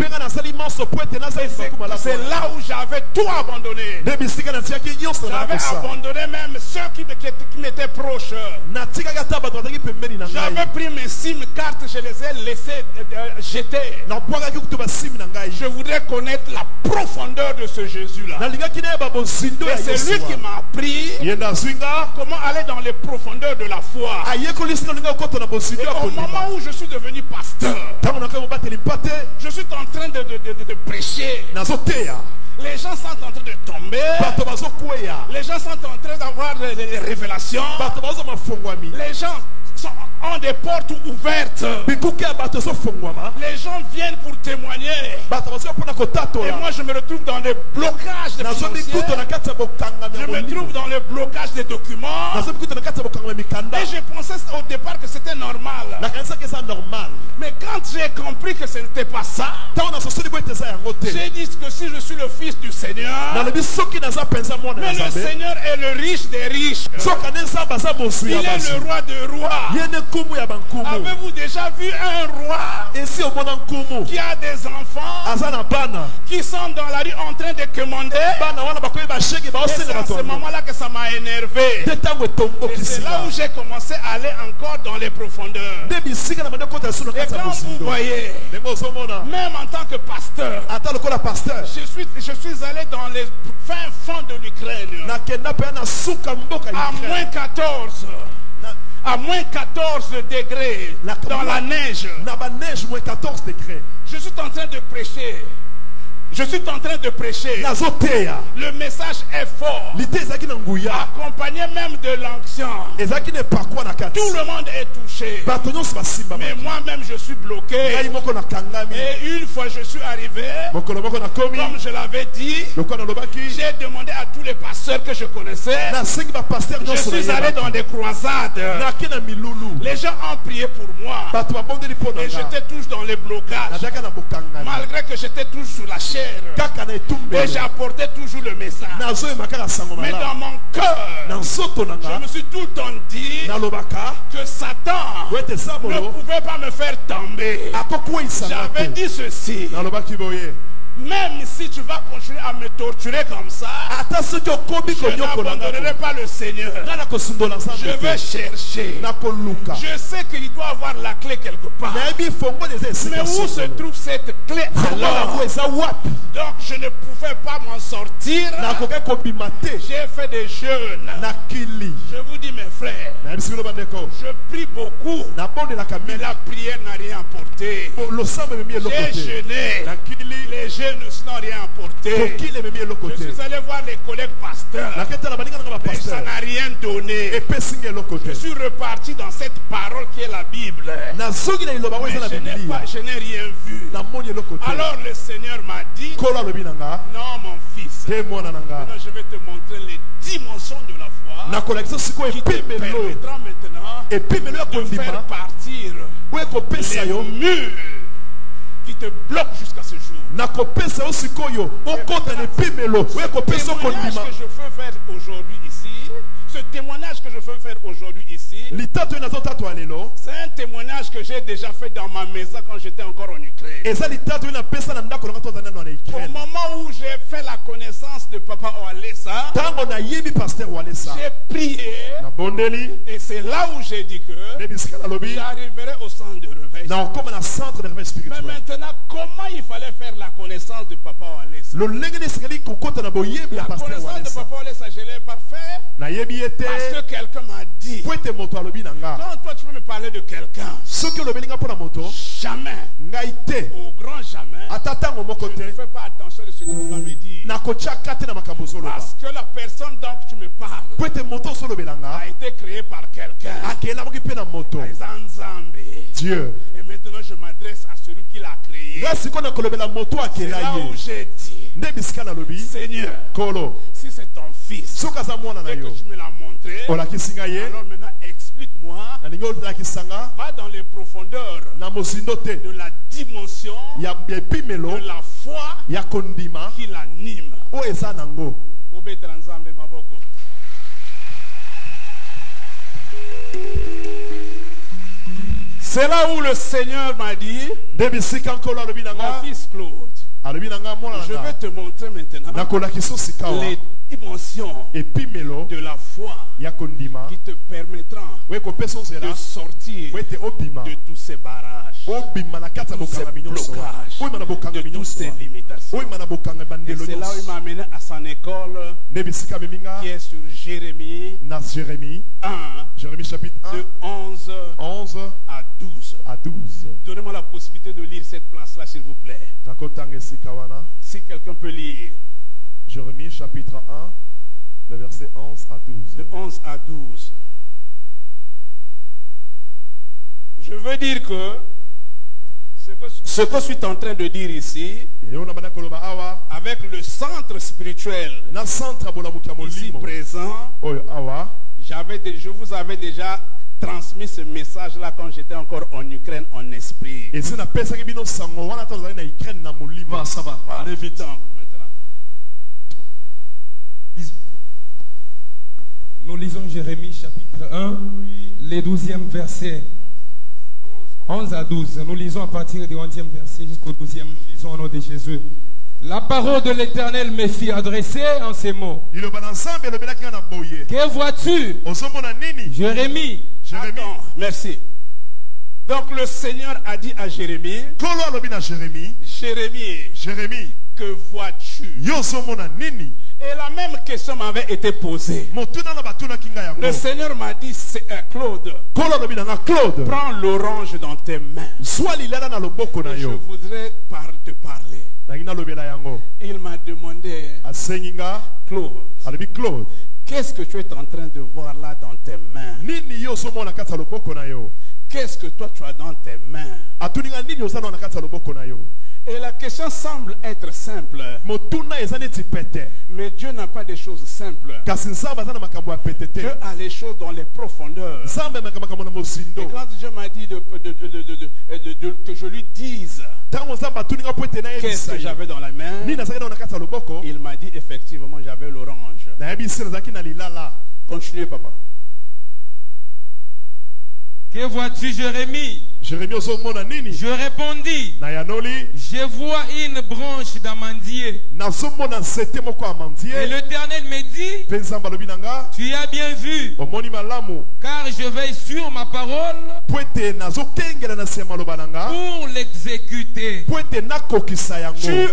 C'est là où j'avais tout abandonné. J'avais abandonné même ceux qui m'étaient proches. J'avais pris mes SIM cartes, je les ai laissées jeter. Je voudrais connaître la profondeur de ce Jésus-là. Et c'est lui qui m'a appris comment aller dans les profondeurs de la foi. Et au moment où je suis devenu pasteur, pasteur. Je suis en train de prêcher. Les gens sont en train de tomber. Les gens sont en train d'avoir des révélations. Les gens ont des portes ouvertes. Les gens viennent pour témoigner. Et moi je me retrouve dans des blocages de financiers. Je me trouve dans le blocage des documents. Et je pensais au départ que c'était normal. Mais quand j'ai compris que ce n'était pas ça, j'ai dit que si je suis le fils du Seigneur, mais le Seigneur est le riche des riches. Il est le roi des rois. Avez-vous déjà vu un roi qui a des enfants qui sont dans la rue en train de commander? Et c'est à ce moment-là que ça m'a énervé. Et c'est là où j'ai commencé à aller encore dans les profondeurs. Et quand vous voyez, même en tant que pasteur, je suis allé dans les fins fonds de l'Ukraine, à moins 14. À moins 14 degrés dans la neige. Je suis en train de prêcher. Je suis en train de prêcher. Le message est fort. Accompagné même de l'onction. Tout le monde est touché. Mais moi-même je suis bloqué. Et une fois je suis arrivé, comme je l'avais dit, j'ai demandé à tous les pasteurs que je connaissais. Je suis allé dans des croisades. Les gens ont prié pour moi. Et j'étais toujours dans les blocages. Malgré que j'étais toujours sur la chaise. Et j'apportais toujours le message. Mais dans mon cœur, je me suis tout le temps dit que Satan ne pouvait pas me faire tomber. J'avais dit ceci: même si tu vas continuer à me torturer comme ça, je n'abandonnerai pas le Seigneur. Je vais chercher. Je sais qu'il doit avoir la clé quelque part. Mais où se trouve cette clé alors? Donc je ne pouvais pas m'en sortir. J'ai fait des jeûnes. Je vous dis mes frères, je prie beaucoup, mais la prière n'a rien apporté. J'ai jeûné. Les jeûnes n'ont rien apporté. Je suis allé voir les collègues pasteurs, mais ça n'a rien donné. Je suis reparti dans cette parole qui est la Bible, mais je n'ai rien vu. Alors le Seigneur m'a dit: non mon fils, maintenant je vais te montrer les dimensions de la foi qui te permettra maintenant de faire partir les murs qui te bloquent jusqu'à ce jour. Le témoignage que je veux faire aujourd'hui ici, ce témoignage que je veux faire aujourd'hui ici, c'est un témoignage que j'ai déjà fait dans ma maison quand j'étais encore en Ukraine. Au moment où j'ai fait la connaissance de Papa Oalesa, j'ai prié, et c'est là où j'ai dit que j'arriverai au centre de réveil. Mais maintenant, comment il fallait faire la connaissance de Papa Oalesa? La connaissance de Papa Oalesa, je l'ai pas fait parce que quelqu'un m'a dit. Quand toi tu peux me parler de quelqu'un, jamais, au grand jamais, je ne fais pas attention de ce que tu vas me dire. Parce que la personne dont tu me parles a été créée par quelqu'un. Dieu. Et maintenant je m'adresse à celui qui l'a créé. C'est là où j'ai dit: Seigneur, si c'est ton fils et que tu me l'as montré, alors maintenant explique-moi, va dans les profondeurs de la dimension de la foi qui l'anime. C'est là où le Seigneur m'a dit: mon fils Claude, je vais te montrer maintenant les dimensions de la foi qui te permettront de sortir de tous ces barrages, de tous ces blocages, de toutes ces limitations. Et c'est là où il m'a amené à son école qui est sur Jérémie 1, Jérémie chapitre 1, de 11 à 12. À 12. Donnez-moi la possibilité de lire cette place-là, s'il vous plaît. Si quelqu'un peut lire. Jérémie chapitre 1, le verset 11 à 12. De 11 à 12. Je veux dire que ce que je suis en train de dire ici, avec le centre spirituel ici présent, je vous avais déjà transmis ce message-là quand j'étais encore en Ukraine en esprit. Ça va, en évitant maintenant. Nous lisons Jérémie chapitre 1, les 12e versets. 11 à 12. Nous lisons à partir du 11e verset jusqu'au 12e. Nous lisons au nom de Jésus. La parole de l'Éternel me fit adresser en ces mots. Que vois-tu, Jérémie? Attends, merci. Donc le Seigneur a dit à Jérémie, Jérémie, que vois-tu? Et la même question m'avait été posée. Le Seigneur m'a dit, Claude, prends l'orange dans tes mains. Je voudrais te parler. Il m'a demandé, Claude, qu'est-ce que tu es en train de voir là dans tes mains? Qu'est-ce que toi tu as dans tes mains? Et la question semble être simple. Mais Dieu n'a pas des choses simples. Dieu a les choses dans les profondeurs. Et quand Dieu m'a dit que je lui dise qu'est-ce que j'avais dans la main, il m'a dit effectivement j'avais l'orange. Continuez, papa. Que vois-tu, Jérémie? Je répondis, je vois une branche d'amandier. Et l'Éternel me dit, tu as bien vu, car je veille sur ma parole pour l'exécuter. Tu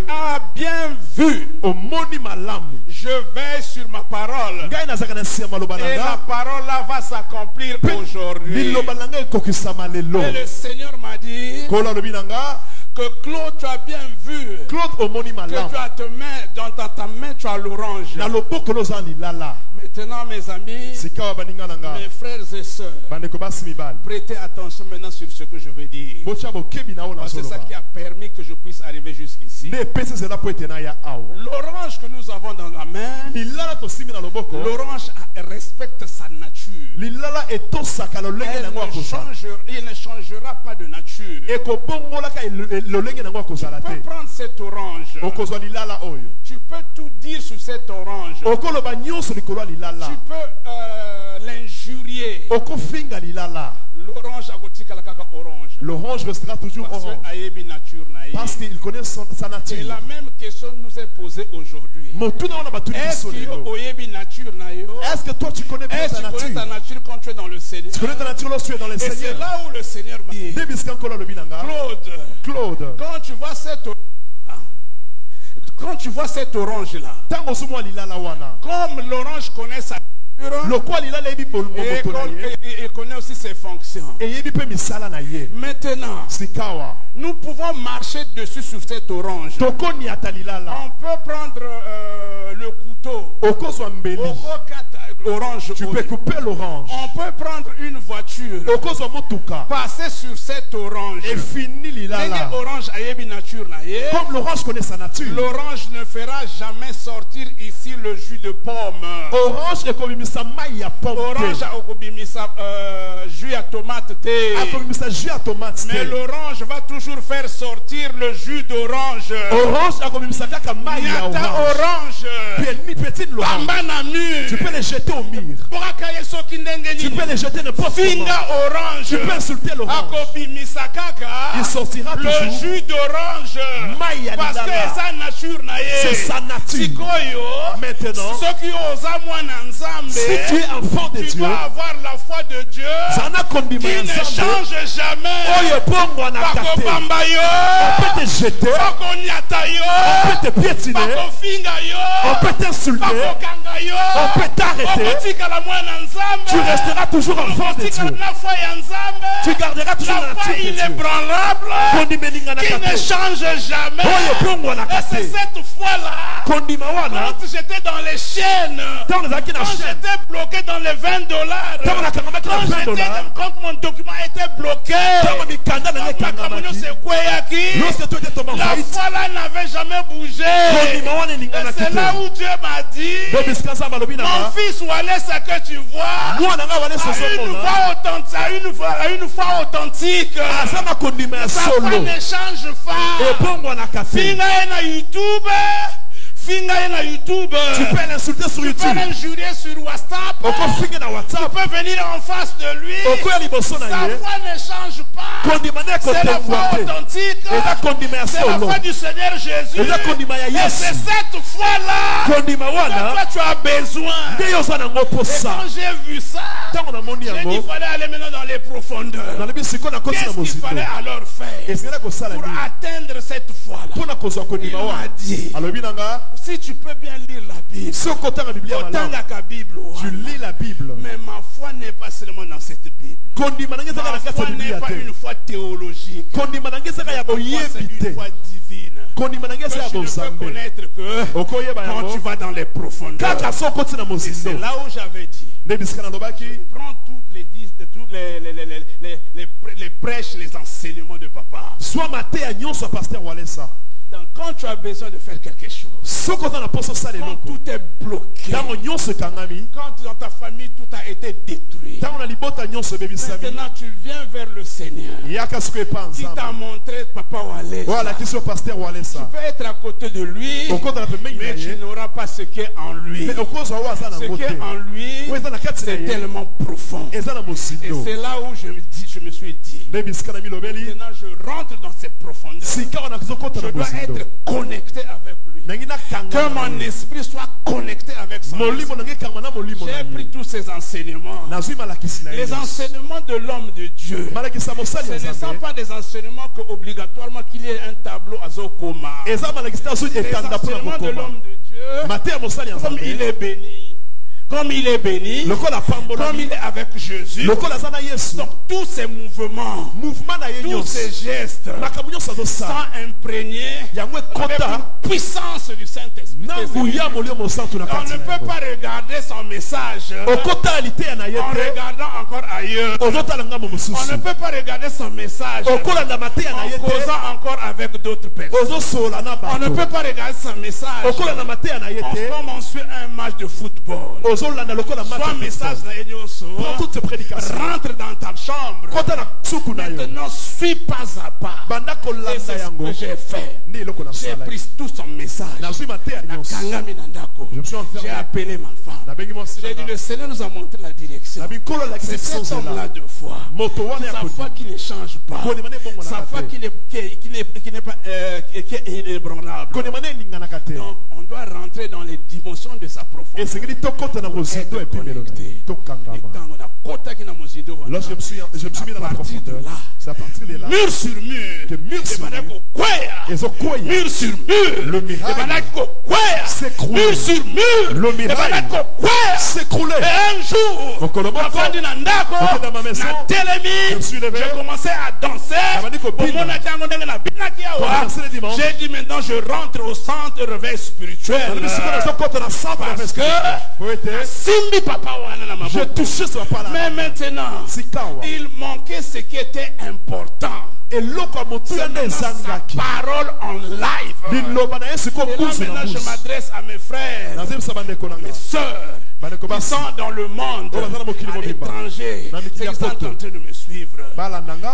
as bien vu, je veille sur ma parole, et la parole là va s'accomplir aujourd'hui. Et le Seigneur m'a dit que Claude, tu as bien vu que tu as dans ta main, tu as l'orange. Maintenant, mes amis, mes frères et sœurs, prêtez attention maintenant sur ce que je veux dire. C'est ça qui a permis que je puisse arriver jusqu'ici. L'orange que nous avons dans la main, l'orange respecte sa nature. Il ne changera pas de nature. Tu peux prendre cette orange. Tu peux tout dire sur cette orange. Tu peux l'injurier. L'orange restera toujours orange. Parce qu'il connaît sa nature. Et la même question nous est posée aujourd'hui. Est-ce que toi tu connais bien ta nature? Ta nature quand tu es dans le Seigneur? Tu connais ta nature lorsque tu es dans le Seigneur? Et c'est là où le Seigneur m'a dit, Claude, quand tu vois cette orange là, comme l'orange connaît sa il connaît aussi ses fonctions. Maintenant, nous pouvons marcher dessus sur cette orange. On peut prendre le couteau. Orange, tu peux couper l'orange. On peut prendre une voiture, passer sur cette orange et finir comme l'orange connaît sa nature. L'orange ne fera jamais sortir ici le jus de pomme. Orange est comme ça maille à pomme. Orange jus à tomate thé. Mais l'orange va toujours faire sortir le jus d'orange. Orange a comme ça maille à orange. Tu peux les jeter au mur. Tu peux les jeter n'importe comment. Tu peux insulter l'orange. Il sortira le toujours. Jus d'orange. Parce que c'est sa nature. Maintenant, si tu es enfant de Dieu, tu dois avoir la foi de Dieu qui ne change jamais. On peut te jeter, on peut te piétiner, on peut t'insulter, On peut t'arrêter. Tu resteras toujours enfant de Dieu. Tu garderas toujours la foi inébranlable qui ne change jamais. Et c'est cette foi-là, quand j'étais dans les chaînes, quand j'étais bloqué dans les $20, quand mon document était bloqué, la foi là n'avait jamais bougé. Et c'est là où Dieu m'a dit, mon fils, où est ce que tu vois? Une foi authentique. Sa foi ne change pas. Finga na YouTube. Tu peux l'insulter sur YouTube. Tu peux l'injurer sur WhatsApp. Tu peux venir en face de lui. Sa foi ne change pas. C'est la foi authentique. C'est la foi du Seigneur Jésus. Et c'est cette foi-là que toi tu as besoin. Et quand j'ai vu ça, j'ai dit qu'il fallait aller maintenant dans les profondeurs. Qu'est-ce qu'il fallait alors faire pour atteindre cette foi-là? Il m'a dit, si tu peux bien lire la Bible, tu lis la Bible. Mais ma foi n'est pas seulement dans cette Bible. Ma foi n'est pas une foi théologique. Ma foi c'est une foi divine. Que tu ne peux connaître que quand tu vas dans les profondeurs. Et c'est là où j'avais dit, prends toutes les prêches, les enseignements de papa. Soit maté à Nyon, soit pasteur Walesa. Donc, quand tu as besoin de faire quelque chose, quand tout est bloqué, quand dans ta famille tout a été détruit, maintenant tu viens vers le Seigneur qui t'a montré Papa Walesa. Tu peux être à côté de lui, mais tu n'auras pas ce qui est en lui. Ce qui est en lui, c'est tellement profond. Et c'est là où je me suis dit, maintenant je rentre dans ces profondeurs. Je dois être connecté avec lui. Que mon esprit soit connecté avec son esprit. J'ai pris tous ces enseignements. Les enseignements de l'homme de Dieu, ce ne sont pas des enseignements que obligatoirement qu'il y ait un tableau à Zokoma. Les enseignements de l'homme de Dieu, comme il est béni, comme il est béni, comme il est avec Jésus. Donc tous ces mouvements, tous ces gestes sont imprégnés avec une puissance du Saint-Esprit. On ne peut pas regarder son message en regardant encore ailleurs. On ne peut pas regarder son message en causant encore avec d'autres personnes. On ne peut pas regarder son message comme on suit un match de football. Soit message pour toutes ces prédications, rentre dans ta chambre. Maintenant suis pas à pas. Et c'est ce que j'ai fait. J'ai pris tout son message. J'ai appelé ma femme. J'ai dit, le Seigneur nous a montré la direction. C'est cet homme-là de foi. Sa foi qui ne change pas. Sa foi qui n'est pas inébranlable. Donc on doit rentrer dans les dimensions de sa profondeur. Être connecté. Et quand on a côté qui n'a pas lorsque je me suis mis dans la profondeur, c'est à partir de là, mur sur mur, mur sur mur, mur sur mur, le miracle s'écroule, mur sur mur, le miracle s'écroulait. Et un jour, avant de n'andako, dans ma maison, je suis levé, j'ai commencé à danser. J'ai dit maintenant je rentre au centre de réveil spirituel. Parce que Simbi Papa je touchais ce papa là. Mais maintenant, il manquait ce qui était important. Et sa parole en live. Maintenant je m'adresse à mes frères, mes soeurs qui sont dans le monde, à l'étranger, ceux qui sont en train de me suivre.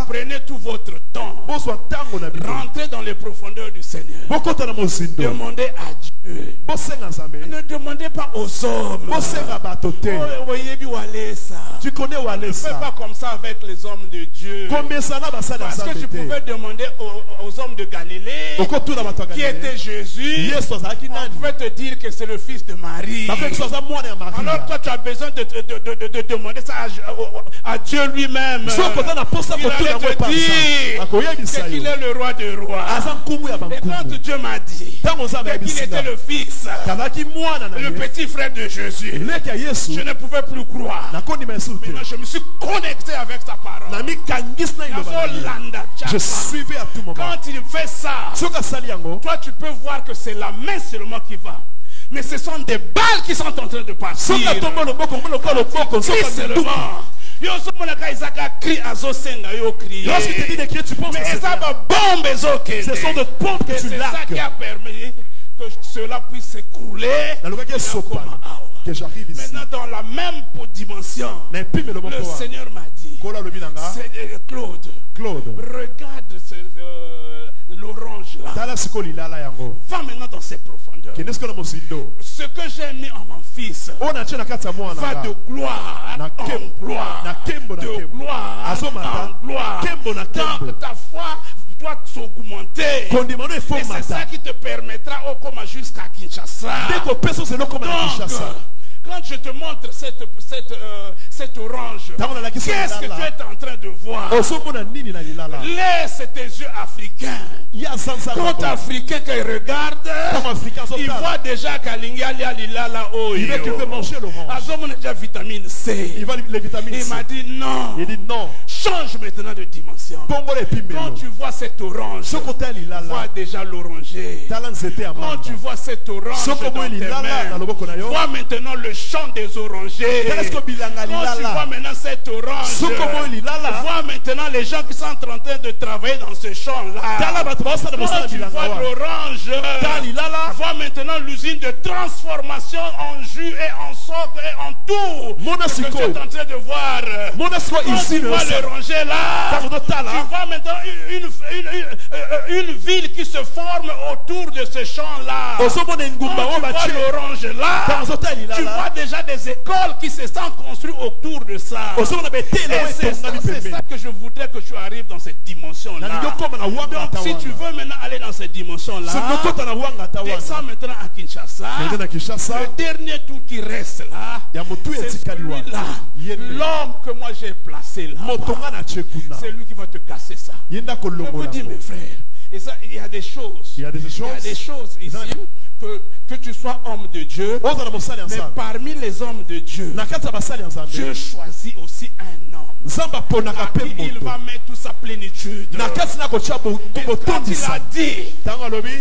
Prenez tout votre temps. Rentrez dans les profondeurs du Seigneur. Demandez à Dieu. Ne demandez pas aux hommes. Tu connais Walesa. Ne fais pas comme ça avec les hommes de Dieu. Parce que tu pouvais demander aux hommes de Galilée qui était Jésus. On pouvait te dire que c'est le fils de Marie. Alors toi tu as besoin de demander ça à Dieu lui-même. Il allait te dire qu'il est le roi des rois. Et quand Dieu m'a dit qu'il était le fils, le petit petit frère de Jésus. Je ne pouvais plus croire. Maintenant, je me suis connecté avec ta parole. Je suivais à tout moment. Quand il fait ça, toi tu peux voir que c'est la main seulement qui va. Mais ce sont des balles qui sont en train de partir. Lorsqu'il te dit d'écrire, tu penses que c'est ça. Ce sont des bombes que tu largues. C'est ça qui a permis que cela puisse s'écrouler. Que j'arrive ici. Maintenant, dans la même dimension, le Seigneur m'a dit, Claude, regarde l'orange là. Va maintenant dans ses profondeurs. Ce que j'ai mis en mon fils va de gloire en gloire, de gloire en gloire. Donc ta foi doit s'augmenter. Et c'est ça qui te permettra comme jusqu'à Kinshasa. Quand je te montre cette orange, qu'est-ce que tu es en train de voir? Laisse tes yeux africains. Quand africain qui regarde, il voit déjà qu'Alingalia Lilala Oyo. Il veut manger l'orange. Déjà vitamine C. Il m'a dit non. Il dit non. Change maintenant de dimension. Quand tu vois cette orange, vois déjà l'oranger. Quand tu vois cette orange dans tes mains, vois maintenant le champ des orangers. Quand tu vois maintenant cette orange, vois maintenant les gens qui sont en train de travailler dans ce champ-là. Quand tu vois l'orange, vois maintenant l'usine de transformation en jus et en socle et en tout. Ce que tu es en train de voir. Quand tu vois l'oranger là, tu vois maintenant une ville qui se forme autour de ce champ-là. Quand tu vois l'orange là, tu vois déjà des écoles qui se sont construites autour de ça. C'est ça que je voudrais que tu arrives dans cette dimension-là. Donc si tu veux maintenant aller dans cette dimension-là, descends maintenant à Kinshasa. Le dernier tour qui reste là, c'est celui-là. L'homme que moi j'ai placé là, c'est lui qui va te casser ça. Je vous dis mes frères, et ça, il y a des choses. Il y a des choses ici. Que tu sois homme de Dieu, mais parmi les hommes de Dieu, Dieu choisit aussi un homme à qui il va mettre toute sa plénitude. Et quand il a dit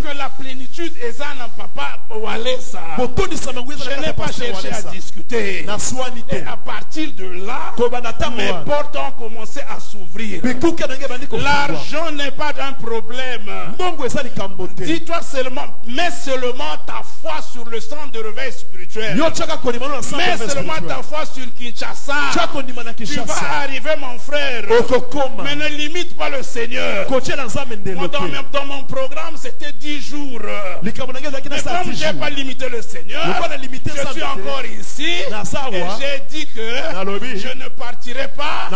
que la plénitude est un papa Walesa, je n'ai pas cherché à discuter. Et à partir de là, mes portes ont commencé à s'ouvrir. L'argent n'est pas un problème. Dis-toi seulement, mais seulement ta foi sur le centre de réveil spirituel. Mais seulement ta foi sur Kinshasa. Tu vas arriver, mon frère. Mais ne limite pas le Seigneur. Dans mon programme, c'était 10 jours. Mais comme je n'ai pas limité le Seigneur, je suis encore ici. Et j'ai dit que je ne partirai pas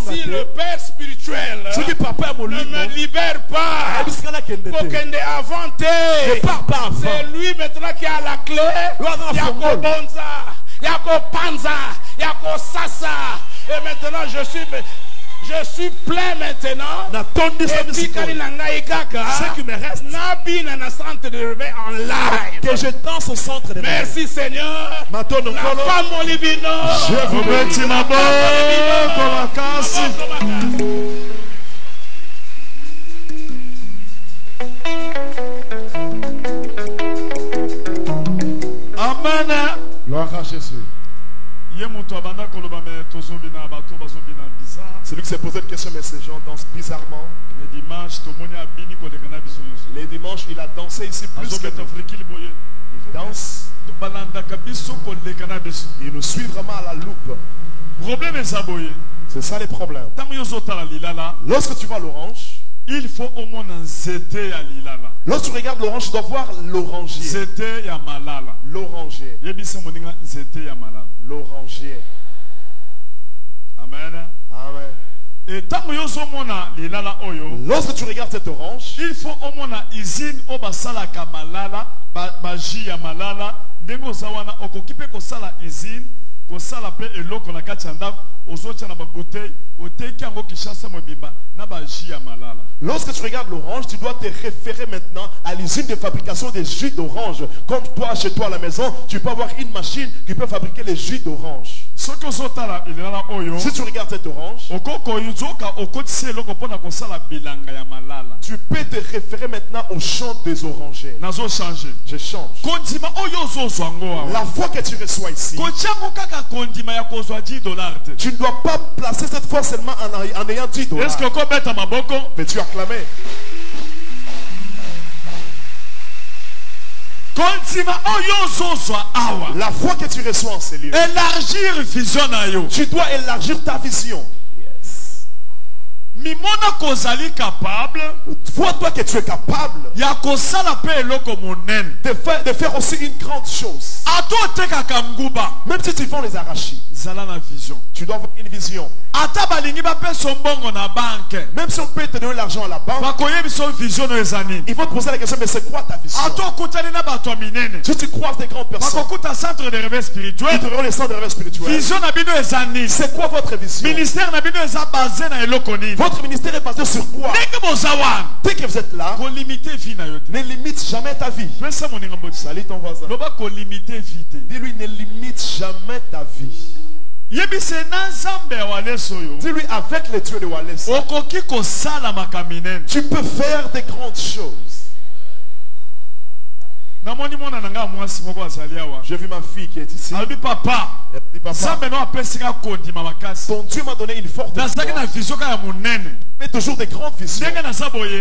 si le Père spirituel ne me libère pas. C'est lui maintenant qui a la clé. Yako Bonza, Yako Panza, Yako Sasa. Et maintenant je suis plein maintenant. Et puis quand il ce qui me reste, na centre de réveil en live. Que je danse au centre de merci Seigneur. La femme Molibino. Je vous remercie ma Amen. Gloire à Jésus. Celui qui s'est posé une question, mais ces gens dansent bizarrement. Les dimanches, il a dansé ici plus que nous. Il danse. Il nous suit vraiment à la loupe. C'est ça les problèmes. Lorsque tu vois l'orange, il faut au moins un zété à l'ilala. Lorsque tu regardes l'orange, tu dois voir l'oranger. Zété ya malala. L'oranger. Zété ya malala. L'oranger. Amen. Amen. Et lorsque tu regardes cette orange, il faut au moins une usine au basala kamalala, baji ya malala, dengo zawana okokipe ko sala usine Lorsque tu regardes l'orange, tu dois te référer maintenant à l'usine de fabrication des jus d'orange. Comme toi, chez toi à la maison, tu peux avoir une machine qui peut fabriquer les jus d'orange. Si tu regardes cette orange, tu peux te référer maintenant au champ des orangers. Je change. La foi que tu reçois ici, tu ne dois pas placer cette foi seulement en ayant 10 $. Peux-tu acclamer? La foi que tu reçois en ces lieux, tu dois élargir ta vision. Vois-toi que tu es capable de faire aussi une grande chose. Même si tu vends les arachides, tu dois avoir une vision. Même si on peut te donner l'argent à la banque, ils vont te poser la question, mais c'est quoi ta vision? Si tu croises des grandes personnes, ils te verront les centres de rêve spirituel. C'est quoi votre vision? Votre ministère est basé sur quoi? Dès que vous êtes là, ne limite jamais ta vie. Salut ton voisin. Dis-lui, ne limite jamais ta vie. Dis-lui, avec les dieux de Wallace, tu peux faire des grandes choses. J'ai vu ma fille qui est ici. Elle dit, papa, ton Dieu m'a donné une forte vision. Mais toujours des grandes visions.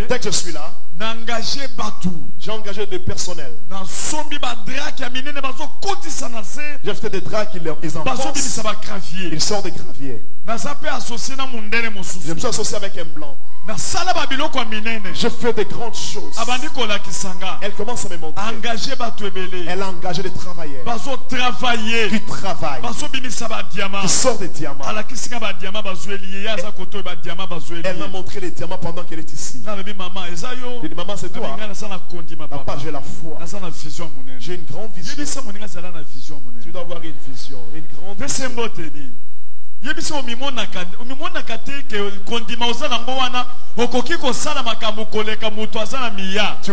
Dès que je suis là, j'ai engagé des personnels. J'ai acheté des draps qu'ils enfoncent. Ils sortent des graviers. Je me suis associé avec un blanc. Je fais des grandes choses. Elle commence à me montrer. Elle a engagé des travailleurs qui travaillent, qui sortent des diamants. Elle m'a montré les diamants pendant qu'elle est ici. Je dis, maman, c'est toi. Papa, j'ai la foi. J'ai une grande vision. Tu dois avoir une vision, une grande vision. Tu ne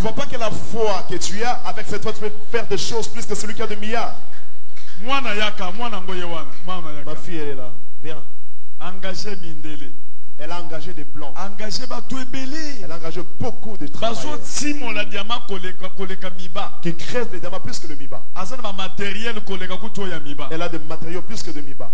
vois pas que la foi que tu as avec cette foi, tu peux faire des choses plus que celui qui a des milliards. Ma fille, elle est là. Viens. Elle a engagé des blancs. Elle a engagé beaucoup de travailleurs qui crèvent les diamants plus que le miba. Elle a des matériaux plus que de miba.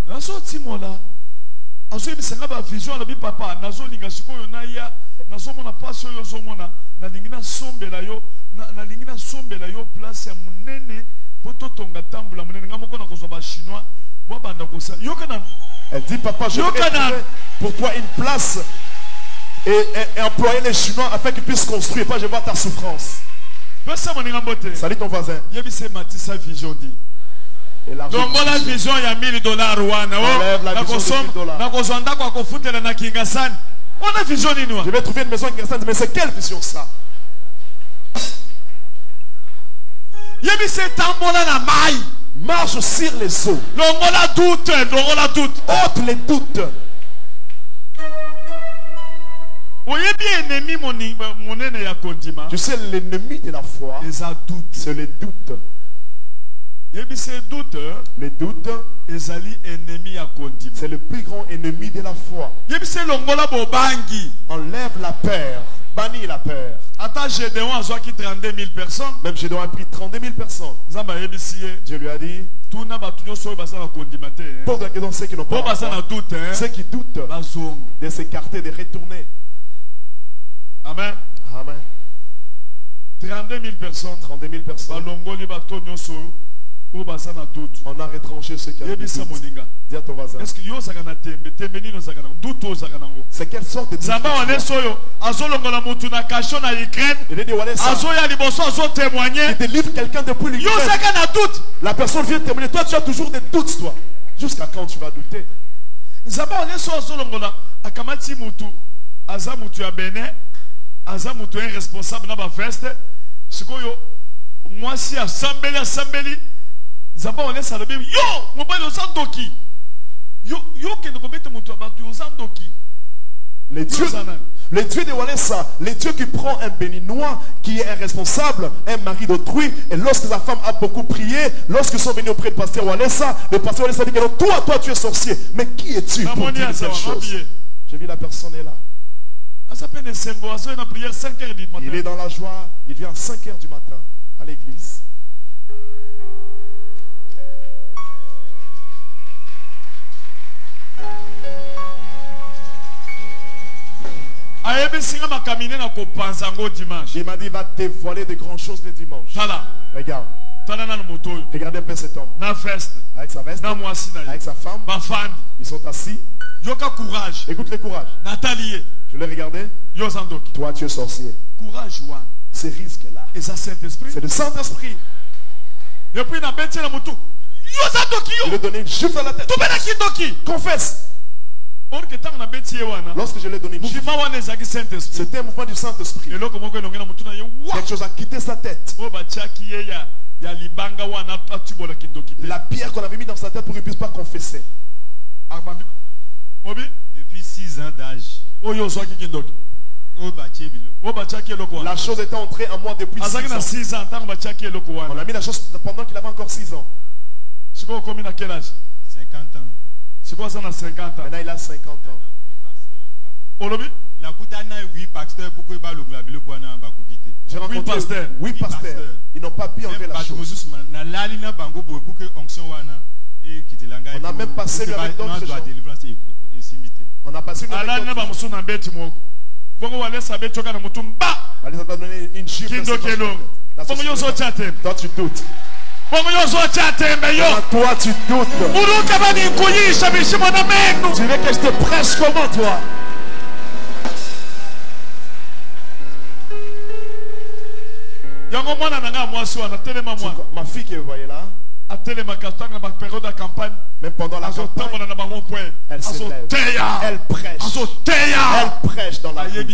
Elle dit, papa, je vais pour toi une place et employer les Chinois afin qu'ils puissent construire. Pas je vois ta souffrance. Salut ton voisin. Donc moi la vision il y a $1000. Je vais trouver une maison à Kingassan, mais c'est quelle vision ça? Marche sur les eaux. Ôte les doutes. Tu sais, l'ennemi de la foi, c'est les doutes. Les doutes, c'est le plus grand ennemi de la foi. Enlève la peur. Bannis la peur. Même Gédéon a pris 32 000 personnes. Dieu lui a dit, pour la question ceux qui n'ont pas la foi, ceux qui doutent de s'écarter, de retourner. Amen. Amen. 32 000 personnes. 32 000 personnes. On a retranché ceux qui ont dit. Dis à ton voisin. C'est quelle sorte de doute? Il délivre quelqu'un depuis l'Ukraine. La personne vient témoigner. Toi, tu as toujours des doutes, toi. Jusqu'à quand tu vas douter? Azamutu est responsable dans la feste. Moi, si assembly, Zamba wale salobe yo mobile osandoki. Yo ke ne komete mutu abatu osandoki. Les dieux de Walesa, les dieux qui prend un béninois qui est un responsable, un mari d'autrui, et lorsque sa femme a beaucoup prié, lorsqu'ils sont venus auprès du pasteur Walesa, le pasteur Walesa dit que toi tu es sorcier. Mais qui es-tu pour dire cette chose? J'ai vu la personne est là. Il est dans la joie, il vient à 5 h du matin à l'église. Il m'a dit, il va dévoiler de grandes choses le dimanche. Regarde. Regardez un peu cet homme. Avec sa veste, avec sa femme. Ils sont assis. Écoute le courage. Je l'ai regardé. Toi, tu es sorcier. Ce risque-là, c'est le Saint-Esprit. Il lui a donné une gifle à la tête. Confesse. Lorsque je l'ai donné une gifle, c'était un mouvement du Saint-Esprit. Quelque chose a quitté sa tête. La pierre qu'on avait mis dans sa tête pour qu'il ne puisse pas confesser. Depuis 6 ans d'âge. La chose était entrée en moi depuis 6 ans. On a mis la chose pendant qu'il avait encore 6 ans. C'est quoi, combien à quel âge? 50 ans. C'est quoi ça dans 50 ans? Maintenant il a 50 ans. La Boudana, oui, pasteur, pourquoi il va le j'ai rencontré 8 pasteurs. Ils n'ont pas pu enlever la chose. On a même passé lui avec d'autres gens. On a passé lui avec d'autres gens. Allez, ça t'a donné une gifle. Toi tu doutes. Toi tu doutes. Tu veux que je te prêche comment toi? Ma fille que vous voyez là, même pendant la campagne, elle s'élève, elle prêche, elle prêche dans la vie.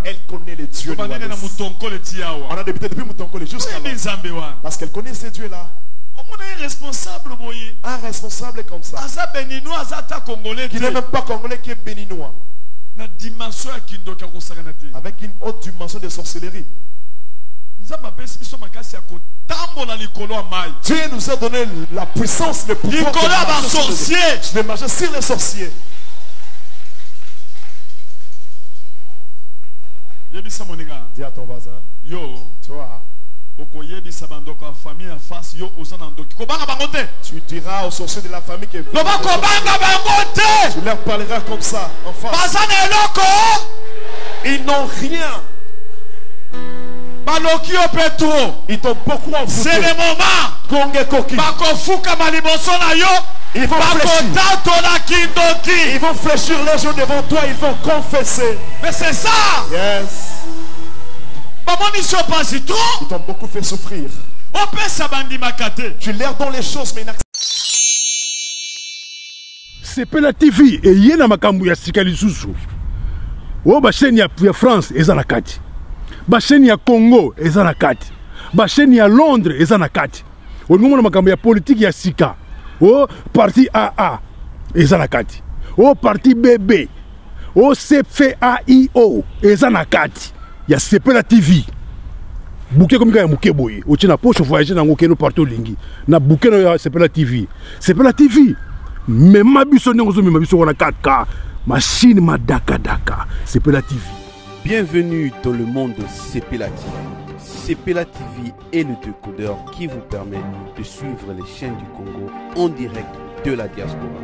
Elle connaît les dieux de Walesa. On a débuté depuis Moutonkole jusqu'à là, parce qu'elle connaît ces dieux là. Un responsable comme ça, qui n'est même pas congolais, qui est béninois, avec une haute dimension de sorcellerie. Dieu nous a donné la puissance, le pouvoir de marcher sur les sorciers. Dis à ton voisin, toi, tu diras aux sorciers de la famille que tu leur parleras comme ça en face. Ils n'ont rien. Ils t'ont beaucoup envoûté. C'est le moment. Ils vont fléchir les gens devant toi. Ils vont confesser. Mais c'est ça. Yes. Ils t'ont beaucoup fait souffrir. Tu leur donnes les choses, mais Sepela TV et yena makambu ya sikali susu. O ba chaîne ya France eza na kati. Ba chaîne ya Congo eza na kati. Ba chaîne ya Londres eza na kati. O ngomona makambu ya politique ya sika. O parti AA eza na kati. O parti BB. O CFAIO eza na kati. Ya Sepela TV. Bouquet comme ya muke boye. O tina poche voyager na ngokeno partout lingi. Na bouquet no ya Sepela TV. Sepela TV. Mais ma biso n'engozo mais ma biso on a 4K. Machine ma daka. Sepela TV. Bienvenue dans le monde de Sepela TV. Sepela TV est le décodeur qui vous permet de suivre les chaînes du Congo en direct de la diaspora.